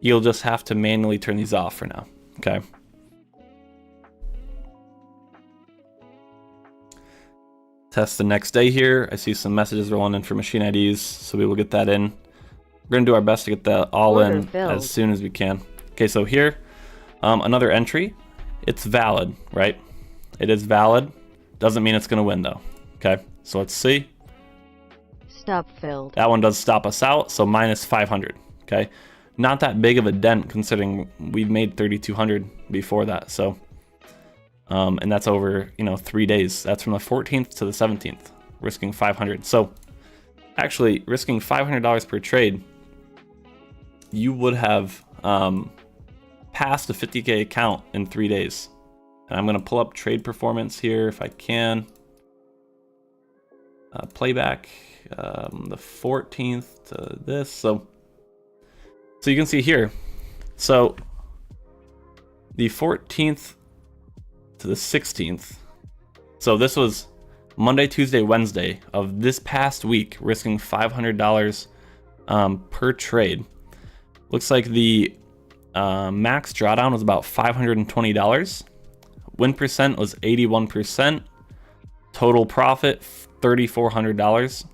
you'll just have to manually turn these off for now. Okay. Test the next day here. I see some messages rolling in for machine IDs, so we will get that in. We're gonna do our best to get that all Order in filled. as soon as we can. Okay, so here, another entry. It's valid, right? It is valid. Doesn't mean it's gonna win though. Okay, so let's see. Stop filled. That one does stop us out, so minus 500. Okay, not that big of a dent considering we've made 3,200 before that. So, and that's over 3 days. That's from the 14th to the 17th, risking 500. So, actually, risking $500 per trade, you would have passed a 50K account in 3 days. And I'm gonna pull up trade performance here if I can. Playback the 14th to this. So you can see here. So the 14th to the 16th. So this was Monday, Tuesday, Wednesday of this past week, risking $500 per trade. Looks like the max drawdown was about $520. Win percent was 81%. Total profit $3,400.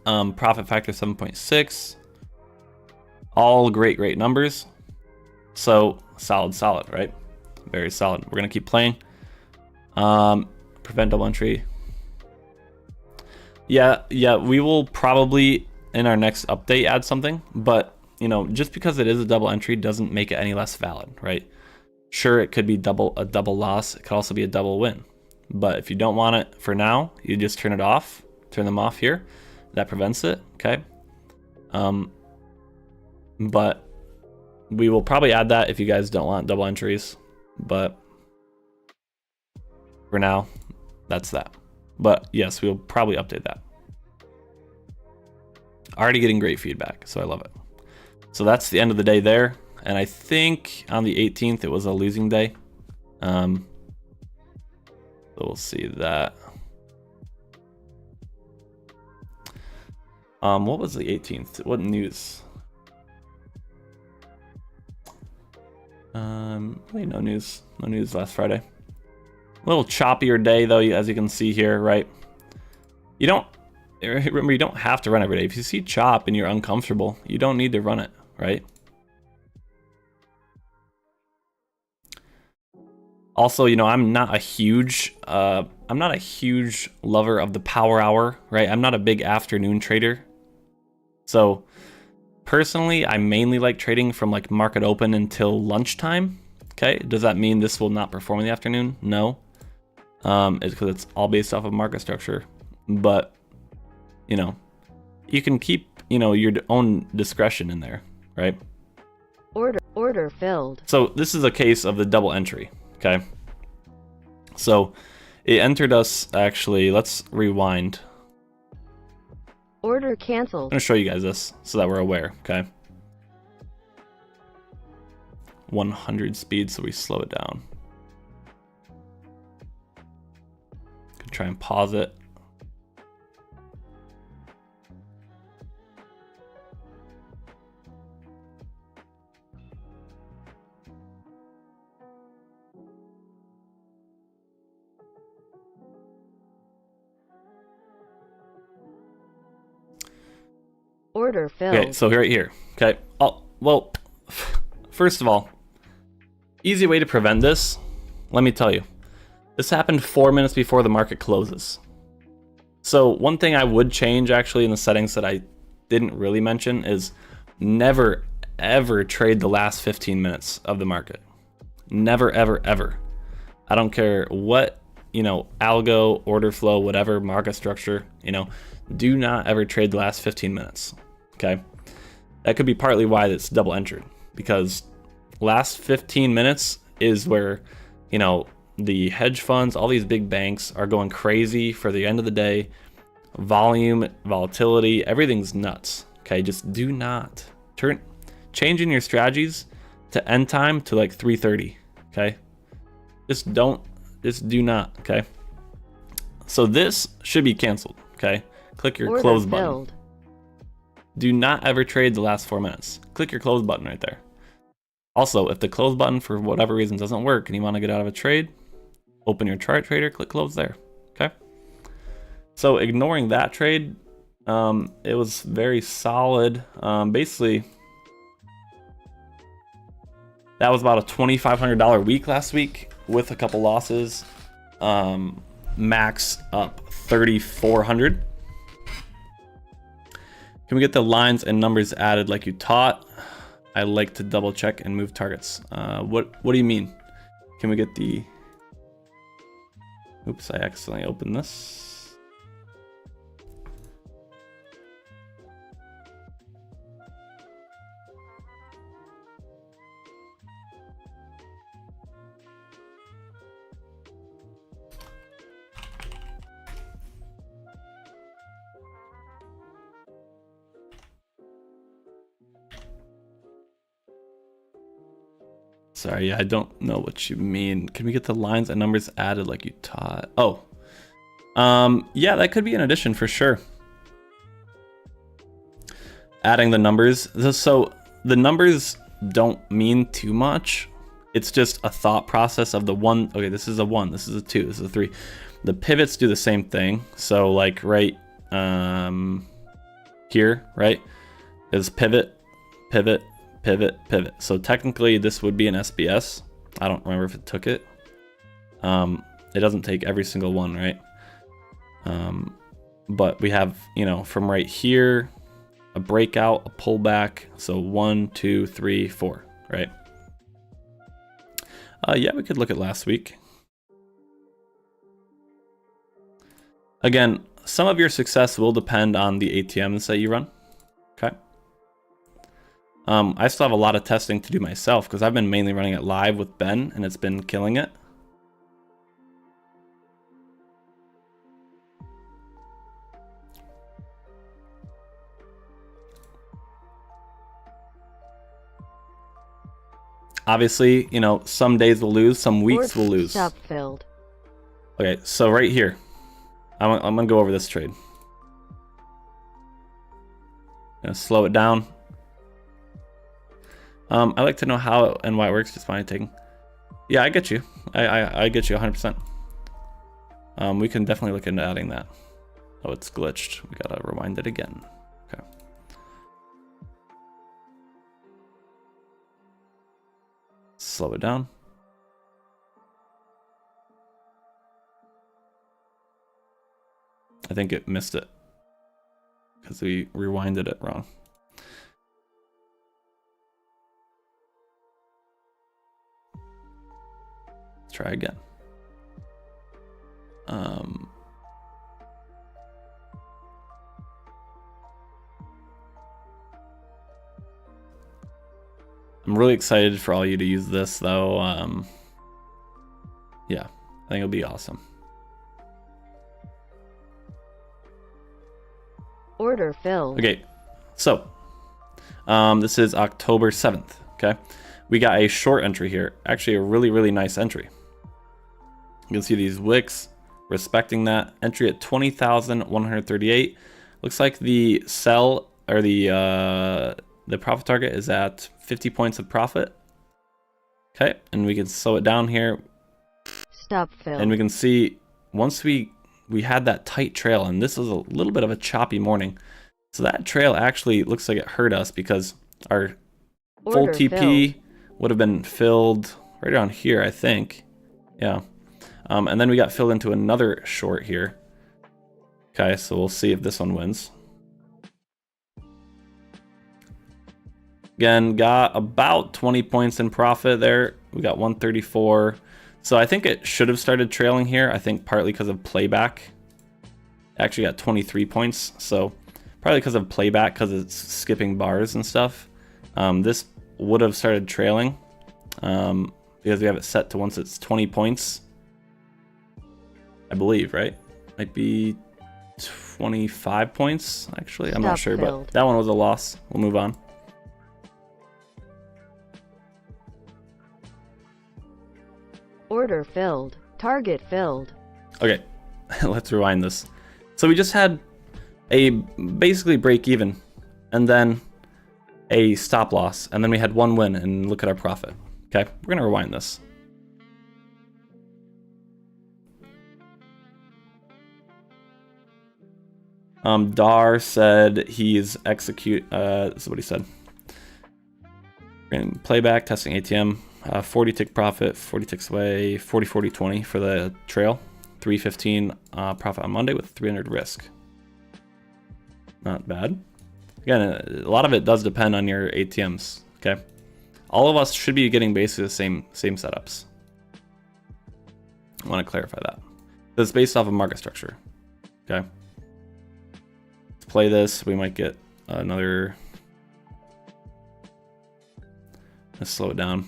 Profit factor 7.6. All great numbers. So solid, right? Very solid. We're gonna keep playing. Prevent double entry. Yeah, we will probably in our next update add something, but you know, just because it is a double entry doesn't make it any less valid, right? Sure, it could be a double loss. It could also be a double win. But if you don't want it for now, you just turn them off here. That prevents it, okay? But we will probably add that if you guys don't want double entries. But for now, that's that. But yes, we'll probably update that. Already getting great feedback, so I love it. So that's the end of the day there. And I think on the 18th, it was a losing day. So we'll see that. What was the 18th? What news? Really no news. No news last Friday. A little choppier day though, as you can see here, right? Remember, you don't have to run every day. If you see chop and you're uncomfortable, you don't need to run it, right? Also, you know, I'm not a huge lover of the power hour, right? I'm not a big afternoon trader. So personally, I mainly like trading from like market open until lunchtime. Okay, does that mean this will not perform in the afternoon? No, it's because it's all based off of market structure. But you know, you can keep, you know, your own discretion in there, right? Order filled. So this is a case of the double entry. Okay, so it entered us actually. Let's rewind. Order canceled. I'm gonna show you guys this so that we're aware. Okay, 100 speed, so we slow it down. Could try and pause it. Order filled. Okay, so right here. Okay. Oh, well, first of all, easy way to prevent this, let me tell you. This happened 4 minutes before the market closes. So one thing I would change actually in the settings that I didn't really mention is never, ever trade the last 15 minutes of the market. Never, ever, ever. I don't care what, you know, algo, order flow, whatever, market structure, you know, do not ever trade the last 15 minutes. Okay, that could be partly why it's double entered, because last 15 minutes is where, you know, the hedge funds, all these big banks are going crazy for the end of the day. Volume, volatility, everything's nuts. Okay, just do not changing your strategies to end time to like 3:30. Okay, just do not. Okay, so this should be canceled. Okay, click your close button. Do not ever trade the last 4 minutes. Click your close button right there. Also, if the close button for whatever reason doesn't work and you want to get out of a trade, open your chart trader, click close there. Okay. So ignoring that trade, it was very solid. Basically, that was about a $2,500 week last week with a couple losses. Max up 3,400. Can we get the lines and numbers added like you taught? I like to double check and move targets. What do you mean? Can we get the... Oops, I accidentally opened this. Sorry, I don't know what you mean. Can we get the lines and numbers added like you taught? Oh, yeah, that could be an addition for sure. Adding the numbers. So the numbers don't mean too much. It's just a thought process of the one. Okay, this is a 1, this is a 2, this is a 3. The pivots do the same thing. So like right, here, right, is pivot, pivot, pivot, pivot. So technically this would be an SBS. I don't remember if it took it. It doesn't take every single one, right? But we have, you know, from right here, a breakout, a pullback. So 1, 2, 3, 4, right? Yeah, we could look at last week. Again, some of your success will depend on the ATMs that you run. Okay. I still have a lot of testing to do myself because I've been mainly running it live with Ben and it's been killing it. Obviously, you know, some days we'll lose, some weeks we'll lose. Stop filled. Okay, so right here, I'm gonna go over this trade. Gonna slow it down. I like to know how and why it works. Just fine taking. Yeah, I get you. I get you 100%. We can definitely look into adding that. Oh, it's glitched. We gotta rewind it again. Okay. Slow it down. I think it missed it because we rewinded it wrong. Let's try again. I'm really excited for all you to use this though. Yeah, I think it'll be awesome. Order filled. Okay, so this is October 7th. Okay, we got a short entry here. Actually, a really nice entry. You can see these wicks respecting that entry at 20,138. Looks like the sell or the profit target is at 50 points of profit. Okay, and we can slow it down here. Stop filled. And we can see once we had that tight trail, and this was a little bit of a choppy morning. So that trail actually looks like it hurt us because our full TP would have been filled right around here, I think. Yeah. And then we got filled into another short here. Okay, so we'll see if this one wins. Again, got about 20 points in profit there. We got 134. So I think it should have started trailing here. I think partly because of playback. Actually got 23 points. So probably because of playback, because it's skipping bars and stuff. This would have started trailing because we have it set to once it's 20 points. I believe, right? Might be 25 points, actually. I'm not sure, but that one was a loss. We'll move on. Order filled. Target filled. Okay, let's rewind this. So we just had a basically break even and then a stop loss, and then we had one win, and look at our profit. Okay, we're gonna rewind this. Dar said he's execute. This is what he said. In playback, testing ATM, 40 tick profit, 40 ticks away, 40, 40, 20 for the trail, 315 profit on Monday with 300 risk. Not bad. Again, a lot of it does depend on your ATMs. Okay, all of us should be getting basically the same setups. I want to clarify that. It's based off of market structure. Okay. Let's play this. We might get another. Let's slow it down.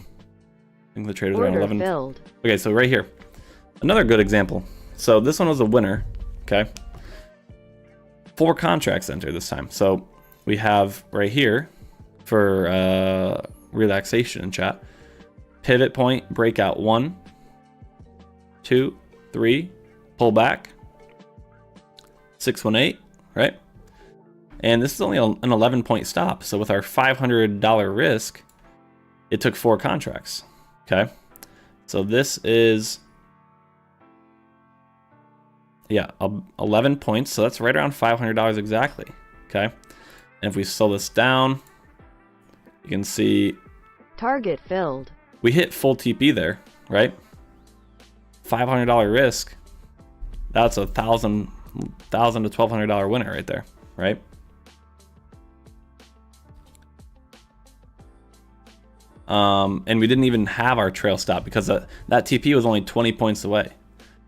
I think the trade was around 11. Filled. Okay, so right here, another good example. So this one was a winner. Okay. 4 contracts entered this time. So we have right here for relaxation in chat. Pivot point, breakout 1, 2, 3, pull back, 618, right? And this is only an 11-point stop. So with our $500 risk, it took 4 contracts. Okay. So this is, yeah, 11 points. So that's right around $500 exactly. Okay. And if we slow this down, you can see Target filled. we hit full TP there, right? $500 risk. That's a $1,000 to $1,200 winner right there, right? And we didn't even have our trail stop because that TP was only 20 points away.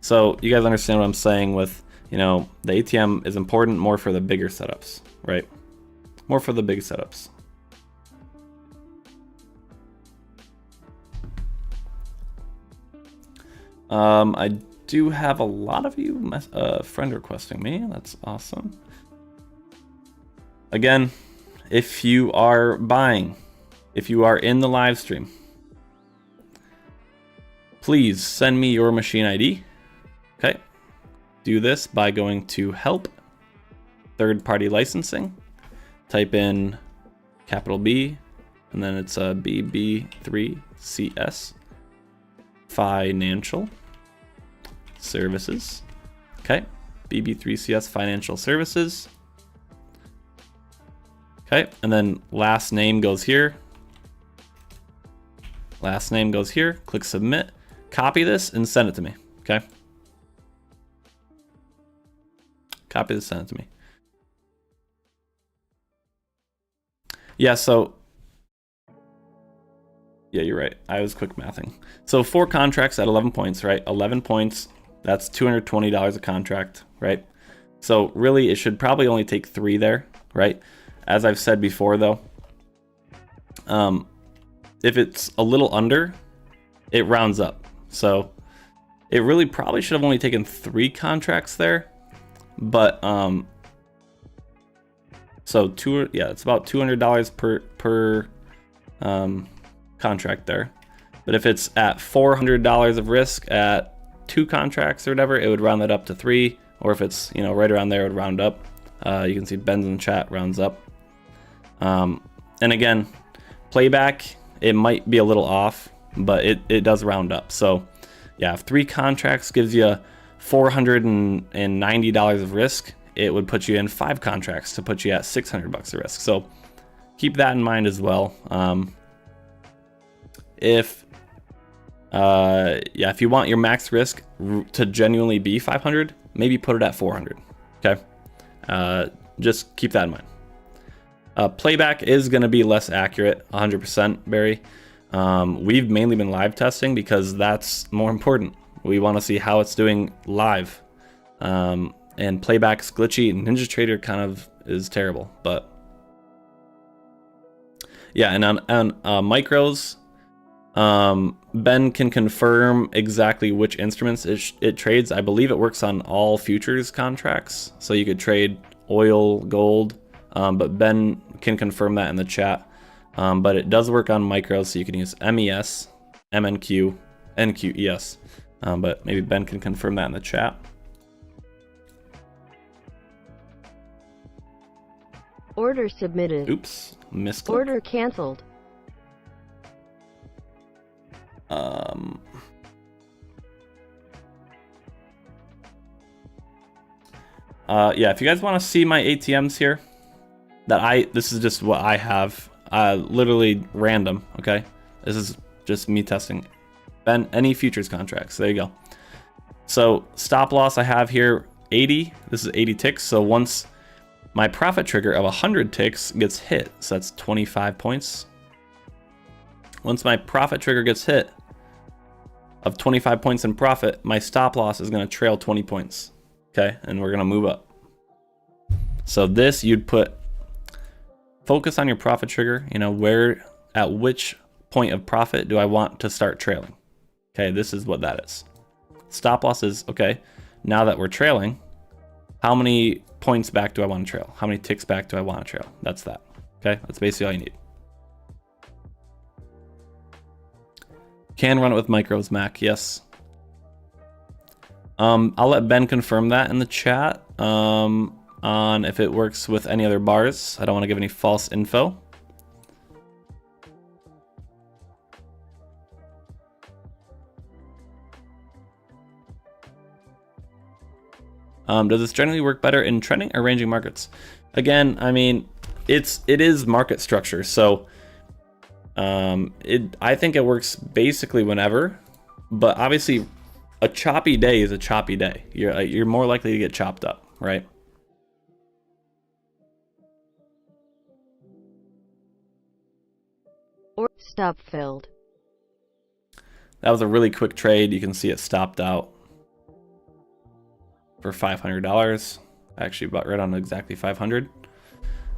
So you guys understand what I'm saying with, you know, the ATM is important more for the bigger setups, right? More for the big setups. I do have a lot of you friend requesting me. That's awesome. Again, if you are buying, if you are in the live stream, please send me your machine ID. Okay. Do this by going to help, third-party licensing, type in capital B, and then it's a BB3CS, financial services. Okay, BB3CS financial services. Okay, and then last name goes here. Last name goes here. Click submit. Copy this and send it to me. Okay. Copy this, send it to me. Yeah, so yeah, you're right. I was quick mathing. So 4 contracts at 11 points, right? 11 points. That's $220 a contract, right? So really, it should probably only take 3 there, right? As I've said before, though, if it's a little under, it rounds up. So it really probably should have only taken 3 contracts there, but so it's about $200 per contract there. But if it's at $400 of risk at 2 contracts or whatever, it would round that up to 3. Or if it's, you know, right around there, it would round up. You can see Ben's in the chat, rounds up. And again, playback, it might be a little off, but it does round up. So yeah, if 3 contracts gives you $490 of risk, it would put you in 5 contracts to put you at $600 of risk. So keep that in mind as well. If you want your max risk to genuinely be 500, maybe put it at 400. Okay, just keep that in mind. Playback is going to be less accurate, 100%, Barry. We've mainly been live testing because that's more important. We want to see how it's doing live. And playback's glitchy. NinjaTrader kind of is terrible, but yeah. And on micros, Ben can confirm exactly which instruments it trades. I believe it works on all futures contracts, so you could trade oil, gold, but Ben can confirm that in the chat. But it does work on micros, so you can use MES, MNQ, NQES. But maybe Ben can confirm that in the chat. Order submitted. Oops, missed. Order canceled. Yeah, if you guys want to see my ATMs here, this is just what I have, literally random. Okay, this is just me testing any futures contracts. There you go. So stop loss I have here 80. This is 80 ticks. So once my profit trigger of 100 ticks gets hit, so that's 25 points. Once my profit trigger gets hit of 25 points in profit, my stop loss is going to trail 20 points. Okay, and we're going to move up. So this, you'd focus on your profit trigger. You know, at which point of profit do I want to start trailing? Okay, this is what that is. Stop loss is, okay, now that we're trailing, how many points back do I want to trail? How many ticks back do I want to trail? That's that. Okay, that's basically all you need. Can run it with micros, Mac, yes. I'll let Ben confirm that in the chat on if it works with any other bars. I don't want to give any false info. Does this generally work better in trending or ranging markets? Again, I mean, it is market structure. So I think it works basically whenever, but obviously a choppy day is a choppy day. You're more likely to get chopped up, right? Or stop filled. That was a really quick trade. You can see it stopped out for $500. Actually, about right on exactly 500.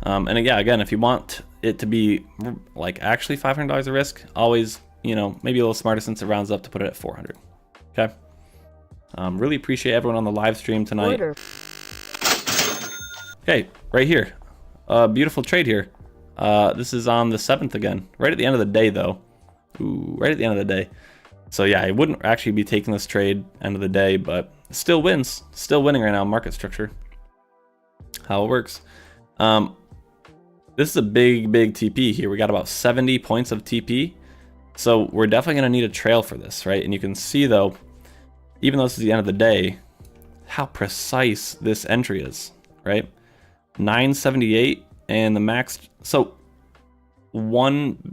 And yeah, again, if you want it to be like actually $500 of risk, always, you know, maybe a little smarter since it rounds up to put it at 400. Okay. Really appreciate everyone on the live stream tonight. Order. Okay, right here. Beautiful trade here. This is on the 7th again. Right at the end of the day, though. Ooh, right at the end of the day. So yeah, I wouldn't actually be taking this trade end of the day, but still wins. Still winning right now. Market structure. How it works. This is a big TP here. We got about 70 points of TP. So we're definitely going to need a trail for this, right? And you can see, though, even though this is the end of the day, how precise this entry is, right? 978 and the max. So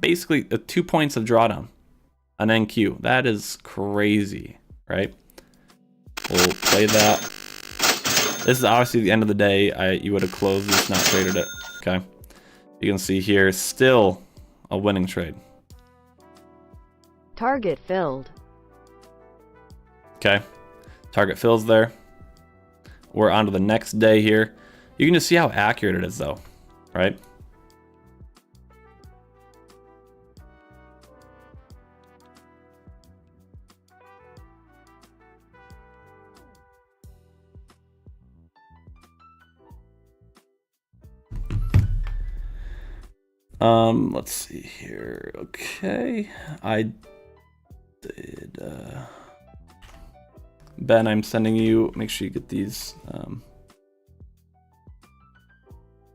basically 2 points of drawdown on NQ. That is crazy, right? We'll play that. This is obviously the end of the day. You would have closed this, not traded it. Okay. You can see here, still a winning trade. Target filled. Okay. Target fills there. We're on to the next day here. You can just see how accurate it is, though, right? Let's see here. Okay, I did. Ben, I'm sending you. Make sure you get these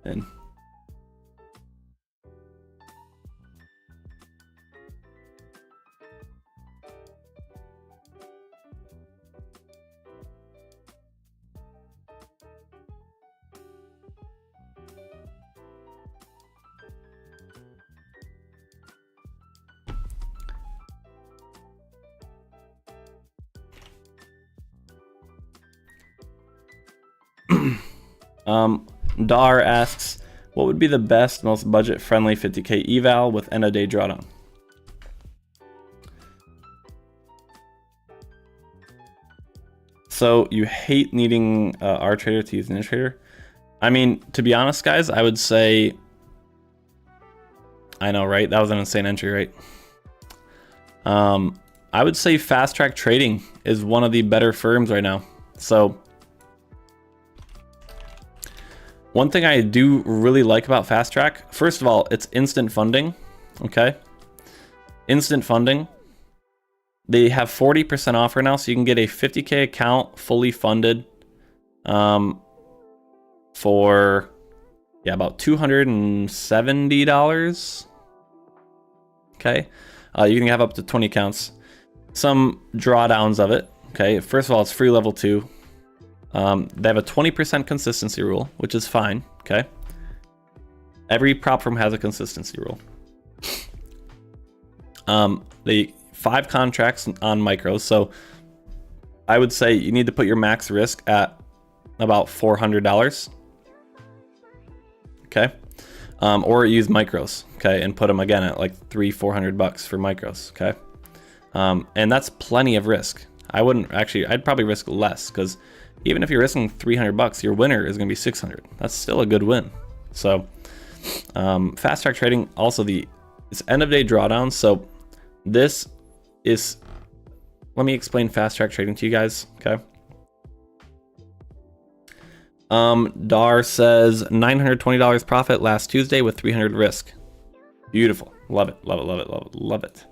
in. Dar asks, what would be the best, most budget-friendly 50k eval with end-of-day drawdown? So you hate needing AUTOTRADER to use Ninja Trader? I mean, to be honest, guys, I would say, I know, right? That was an insane entry, right? I would say Fast Track Trading is one of the better firms right now. So one thing I do really like about Fast Track, first of all, it's instant funding, okay? Instant funding. They have 40% off right now, so you can get a 50k account fully funded for, yeah, about $270. Okay, you can have up to 20 accounts. Some drawdowns of it, okay? First of all, it's free level 2. They have a 20% consistency rule, which is fine, okay? Every prop firm has a consistency rule. They 5 contracts on micros, so I would say you need to put your max risk at about $400, okay? Or use micros, okay, and put them again at like $300-400 for micros, okay? And that's plenty of risk. I'd probably risk less, because even if you're risking $300, your winner is going to be $600. That's still a good win. So Fast Track Trading, also it's end of day drawdown. So this is, let me explain Fast Track Trading to you guys, okay? Dar says $920 profit last Tuesday with 300 risk. Beautiful. Love it, love it, love it, love it, love it.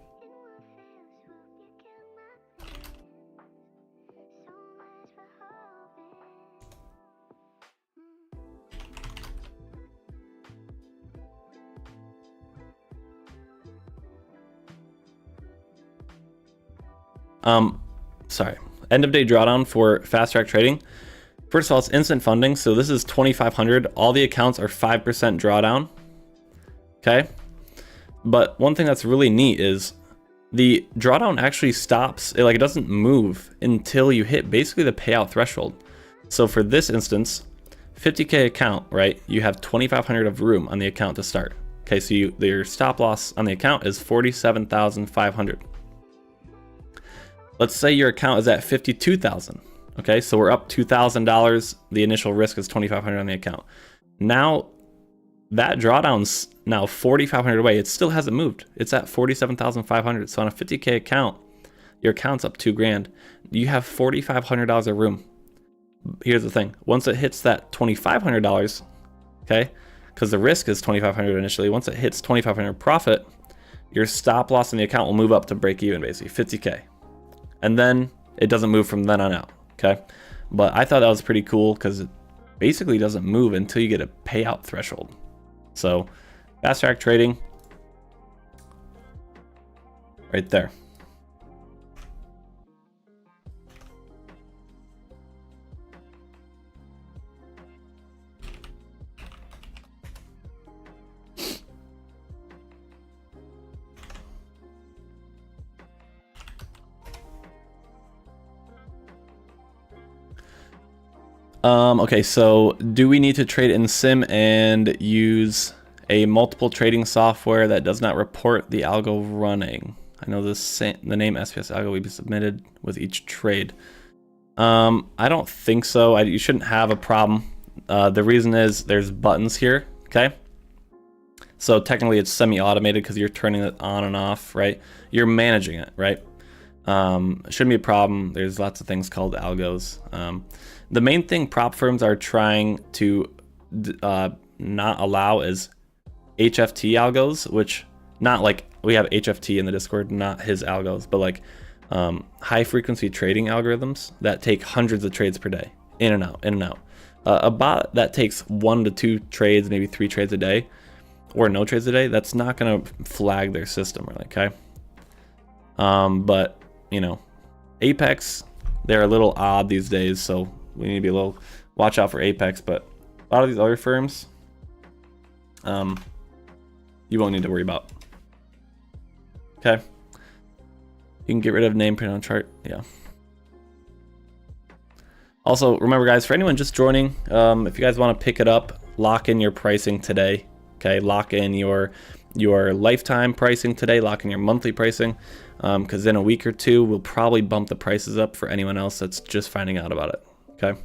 Sorry. End of day drawdown for Fast Track Trading. First of all, it's instant funding. So this is 2,500. All the accounts are 5% drawdown. okay? But one thing that's really neat is the drawdown actually stops, it doesn't move until you hit basically the payout threshold. So for this instance, 50K account, right? You have 2,500 of room on the account to start. Okay, so your stop loss on the account is 47,500. Let's say your account is at 52,000. Okay, so we're up $2,000. The initial risk is 2,500 on the account. Now that drawdown's now 4,500 away. It still hasn't moved. It's at 47,500. So on a 50K account, your account's up $2,000. You have $4,500 of room. Here's the thing. Once it hits that $2,500, okay, because the risk is 2,500 initially. Once it hits 2,500 profit, your stop loss in the account will move up to break even, basically 50K. And then it doesn't move from then on out, okay? But I thought that was pretty cool because it basically doesn't move until you get a payout threshold. So fast track trading right there. Okay, so do we need to trade in sim and use a multiple trading software that does not report the algo running? I know the name SBS algo will be submitted with each trade. I don't think so. You shouldn't have a problem. The reason is there's buttons here, okay? So technically it's semi-automated because you're turning it on and off, right? You're managing it, right? Shouldn't be a problem. There's lots of things called algos. The main thing prop firms are trying to not allow is HFT algos, which not like we have HFT in the Discord, not his algos, but like high frequency trading algorithms that take hundreds of trades per day, in and out, in and out. A bot that takes 1 to 2 trades, maybe 3 trades a day, or no trades a day, that's not going to flag their system, really, okay? But you know, Apex, they're a little odd these days, so we need to be a little watch out for Apex. But a lot of these other firms, you won't need to worry about. Okay, you can get rid of name print on chart. Yeah. Also, remember, guys, for anyone just joining, if you guys want to pick it up, lock in your pricing today. Okay, lock in your lifetime pricing today, lock in your monthly pricing, because in a week or two we'll probably bump the prices up for anyone else that's just finding out about it. Okay.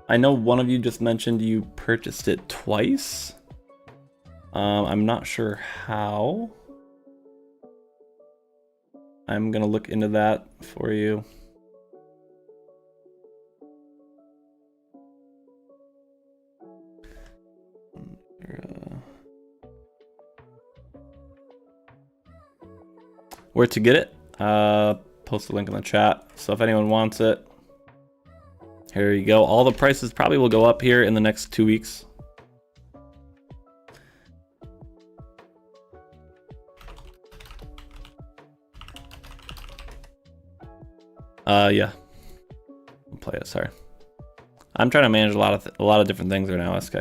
I know one of you just mentioned you purchased it twice. I'm not sure how. I'm gonna look into that for you. Where to get it? Post a link in the chat. So if anyone wants it, here you go. All the prices probably will go up here in the next 2 weeks. Yeah. I'll play it. Sorry, I'm trying to manage a lot of different things right now. SK.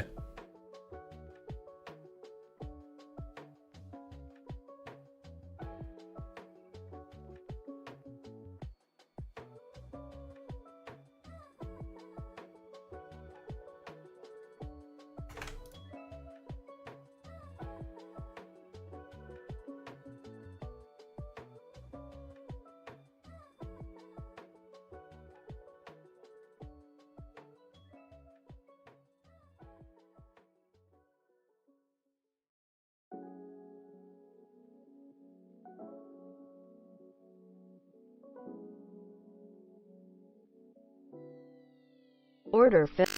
Order filled.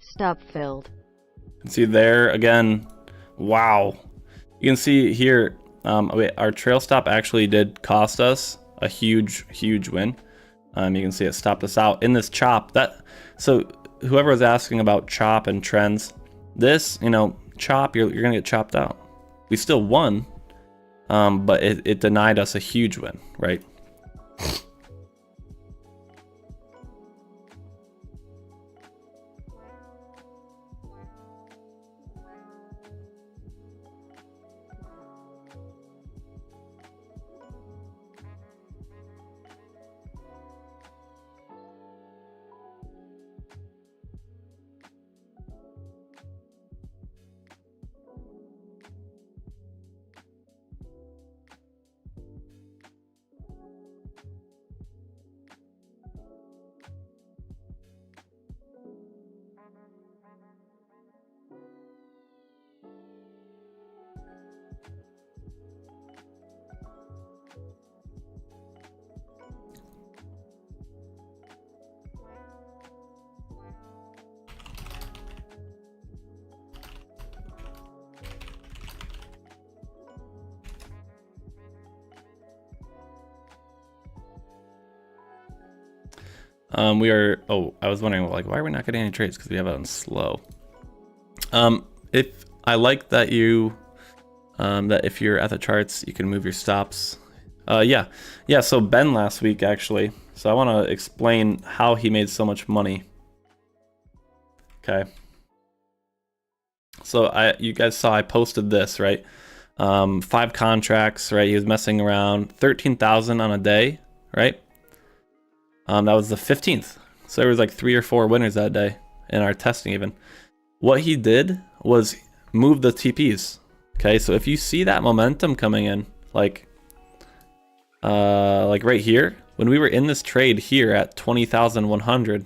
Stop filled. You can see there again. Wow. You can see here, our trail stop actually did cost us a huge win. You can see it stopped us out in this chop. So whoever was asking about chop and trends, this, chop, you're gonna get chopped out. We still won, but it denied us a huge win, right? I was wondering, like, why are we not getting any trades? Because we have it on slow. If I like that that if you're at the charts, you can move your stops. Yeah. So Ben last week, actually. So I want to explain how he made so much money. Okay. So you guys saw I posted this, right? 5 contracts, right? He was messing around, 13,000 on a day, right? That was the 15th. So there was like 3 or 4 winners that day in our testing even. What he did was move the TPs. Okay, so if you see that momentum coming in, like right here, when we were in this trade here at 20,100,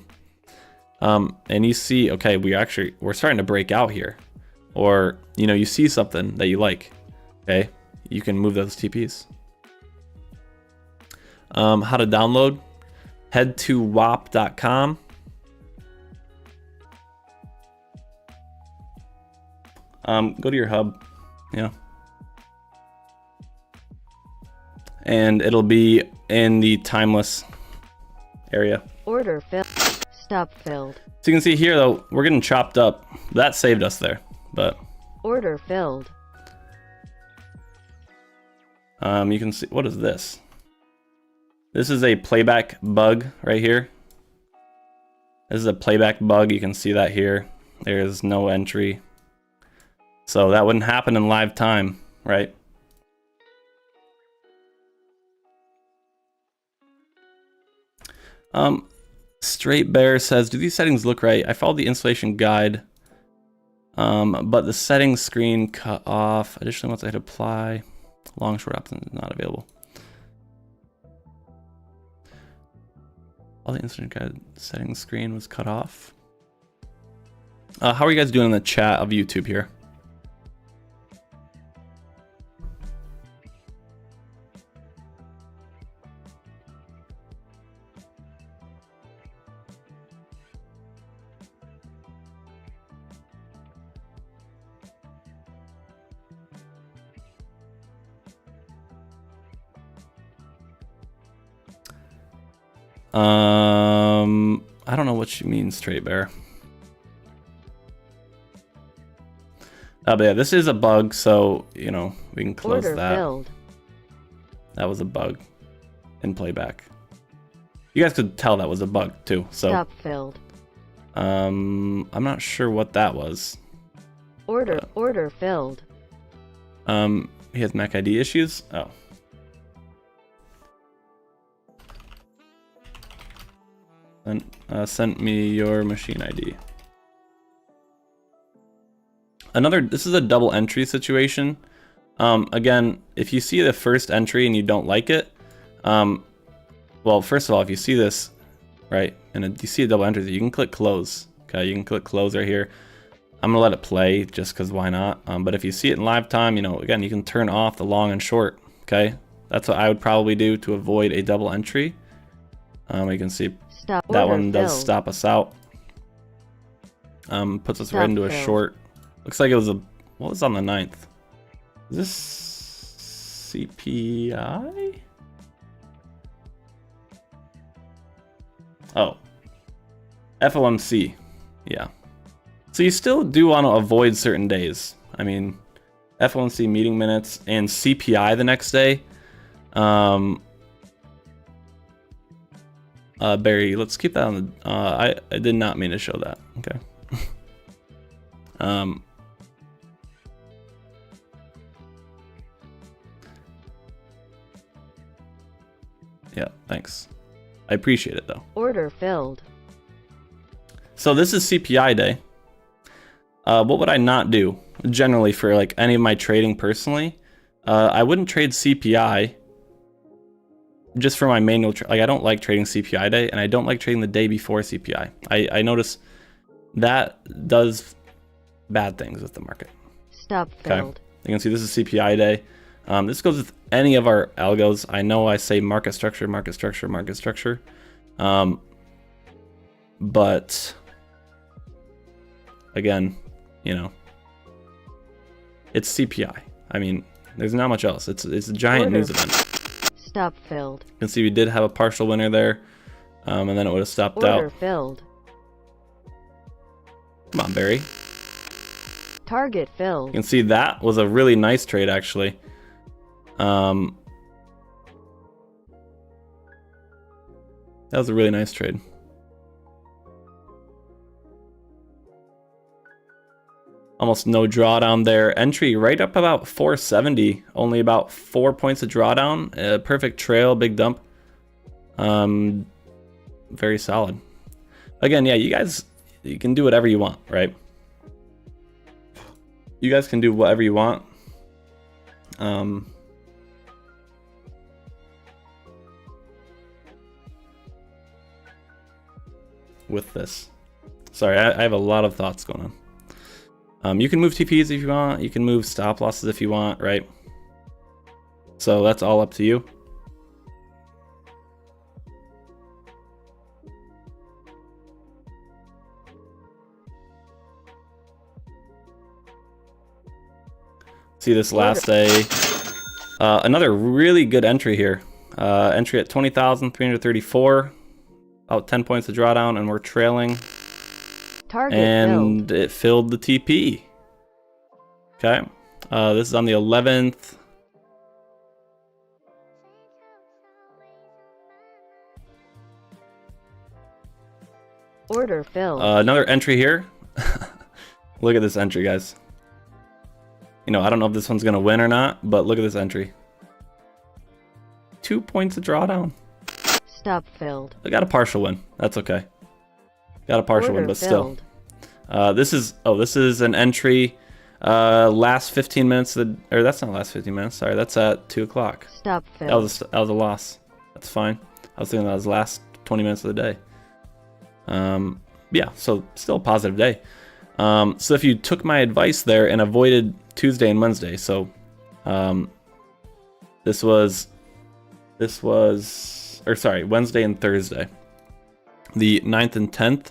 and you see, okay, we're starting to break out here, or you see something that you like, okay, you can move those TPs. How to download? Head to wap.com. Go to your hub, and it'll be in the timeless area. Order filled. Stop filled. So you can see here, though, we're getting chopped up. That saved us there, but order filled. You can see, what is this? This is a playback bug right here. This is a playback bug. You can see that here. There's no entry. So that wouldn't happen in live time, right? Straight Bear says, do these settings look right? I followed the installation guide, but the settings screen cut off. Additionally, once I hit apply, long short option is not available. All the installation guide settings screen was cut off. How are you guys doing in the chat of YouTube here? I don't know what you mean, Straight Bear. But yeah, this is a bug, so we can close Order that. filled. That was a bug in playback. You guys could tell that was a bug too. So stop filled. I'm not sure what that was. Order filled. He has Mac ID issues. Oh. And sent me your machine ID. This is a double entry situation. Again, if you see the first entry and you don't like it, well, first of all, if you see this, right, and you see a double entry, you can click close. Okay, you can click close right here. I'm gonna let it play just because why not? But if you see it in live time, again, you can turn off the long and short. Okay, that's what I would probably do to avoid a double entry. You can see that one does stop us out. Puts us Stop right into a filled. short. Looks like it was what was on the 9th? Is this CPI? Oh, FOMC. Yeah. So you still do want to avoid certain days. I mean, FOMC meeting minutes and CPI the next day. Barry, let's keep that on the. I did not mean to show that. Okay. Yeah, thanks. I appreciate it though. Order filled. So this is CPI day. What would I not do generally for like any of my trading personally? I wouldn't trade CPI just for my manual. Like I don't like trading CPI day, and I don't like trading the day before CPI. I notice that does bad things with the market. Stop filled. You can see this is CPI day. This goes with any of our algos. I know I say market structure, market structure, market structure. But again, you know, it's CPI. I mean, there's not much else. It's a giant Order news event. Stop filled. You can see we did have a partial winner there, and then it would have stopped Order out. filled. Come on, Barry. Target You filled. can see that was a really nice trade, actually. That was a really nice trade. Almost no drawdown there. Entry right up about 470. Only about 4 points of drawdown. Perfect trail, big dump. Very solid. Again, yeah, you can do whatever you want, right? You guys can do whatever you want. With this. Sorry, I have a lot of thoughts going on. You can move TPs if you want. You can move stop losses if you want, right? So that's all up to you. See this last day. Another really good entry here. Entry at 20,334. About 10 points of drawdown, and we're trailing. Target And filled. it filled the TP. Okay. This is on the 11th. Order filled. Another entry here. Look at this entry, guys. You know, I don't know if this one's going to win or not, but look at this entry. 2 points of drawdown. Stop filled. I got a partial win. That's okay. Got a partial Order win, but filled. still. This is an entry. Last 15 minutes. Or that's not last 15 minutes. Sorry, that's at 2 o'clock. Stop filled. That was a loss. That's fine. I was thinking that was the last 20 minutes of the day. Yeah, so still a positive day. So if you took my advice there and avoided Tuesday and Wednesday, so this was Wednesday and Thursday, the 9th and 10th,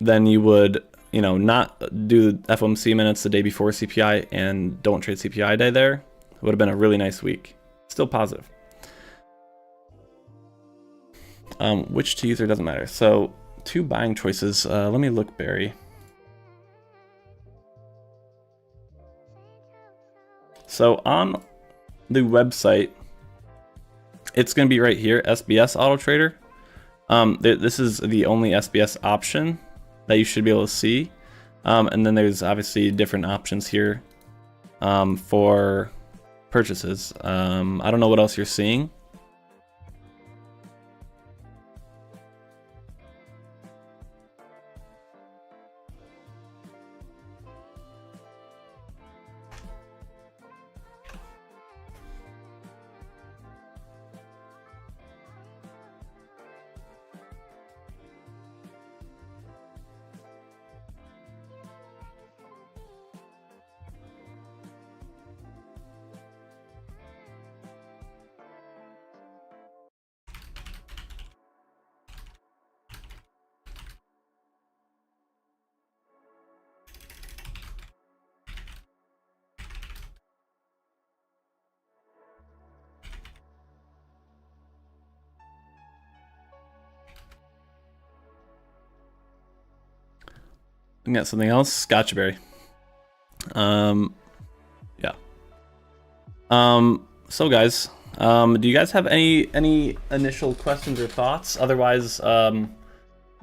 then you would, you know, not do FOMC minutes the day before CPI and don't trade CPI day there. It would have been a really nice week. Still positive. Which to use or doesn't matter. So 2 buying choices. Let me look, Barry. So on the website, it's going to be right here, SBS AutoTrader. This is the only SBS option that you should be able to see. And then there's obviously different options here for purchases. I don't know what else you're seeing. We got something else. Scotchberry. Yeah. So guys, do you guys have any initial questions or thoughts? Otherwise,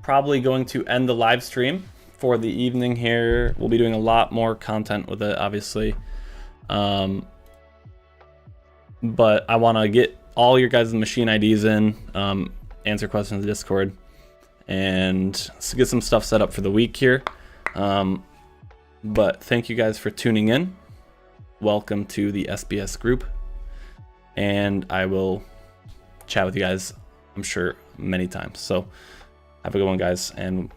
probably going to end the live stream for the evening here. We'll be doing a lot more content with it, obviously. But I want to get all your guys' machine IDs in, answer questions in the Discord, and get some stuff set up for the week here. But thank you guys for tuning in. Welcome to the SBS group. And I will chat with you guys, I'm sure, many times. So have a good one, guys, and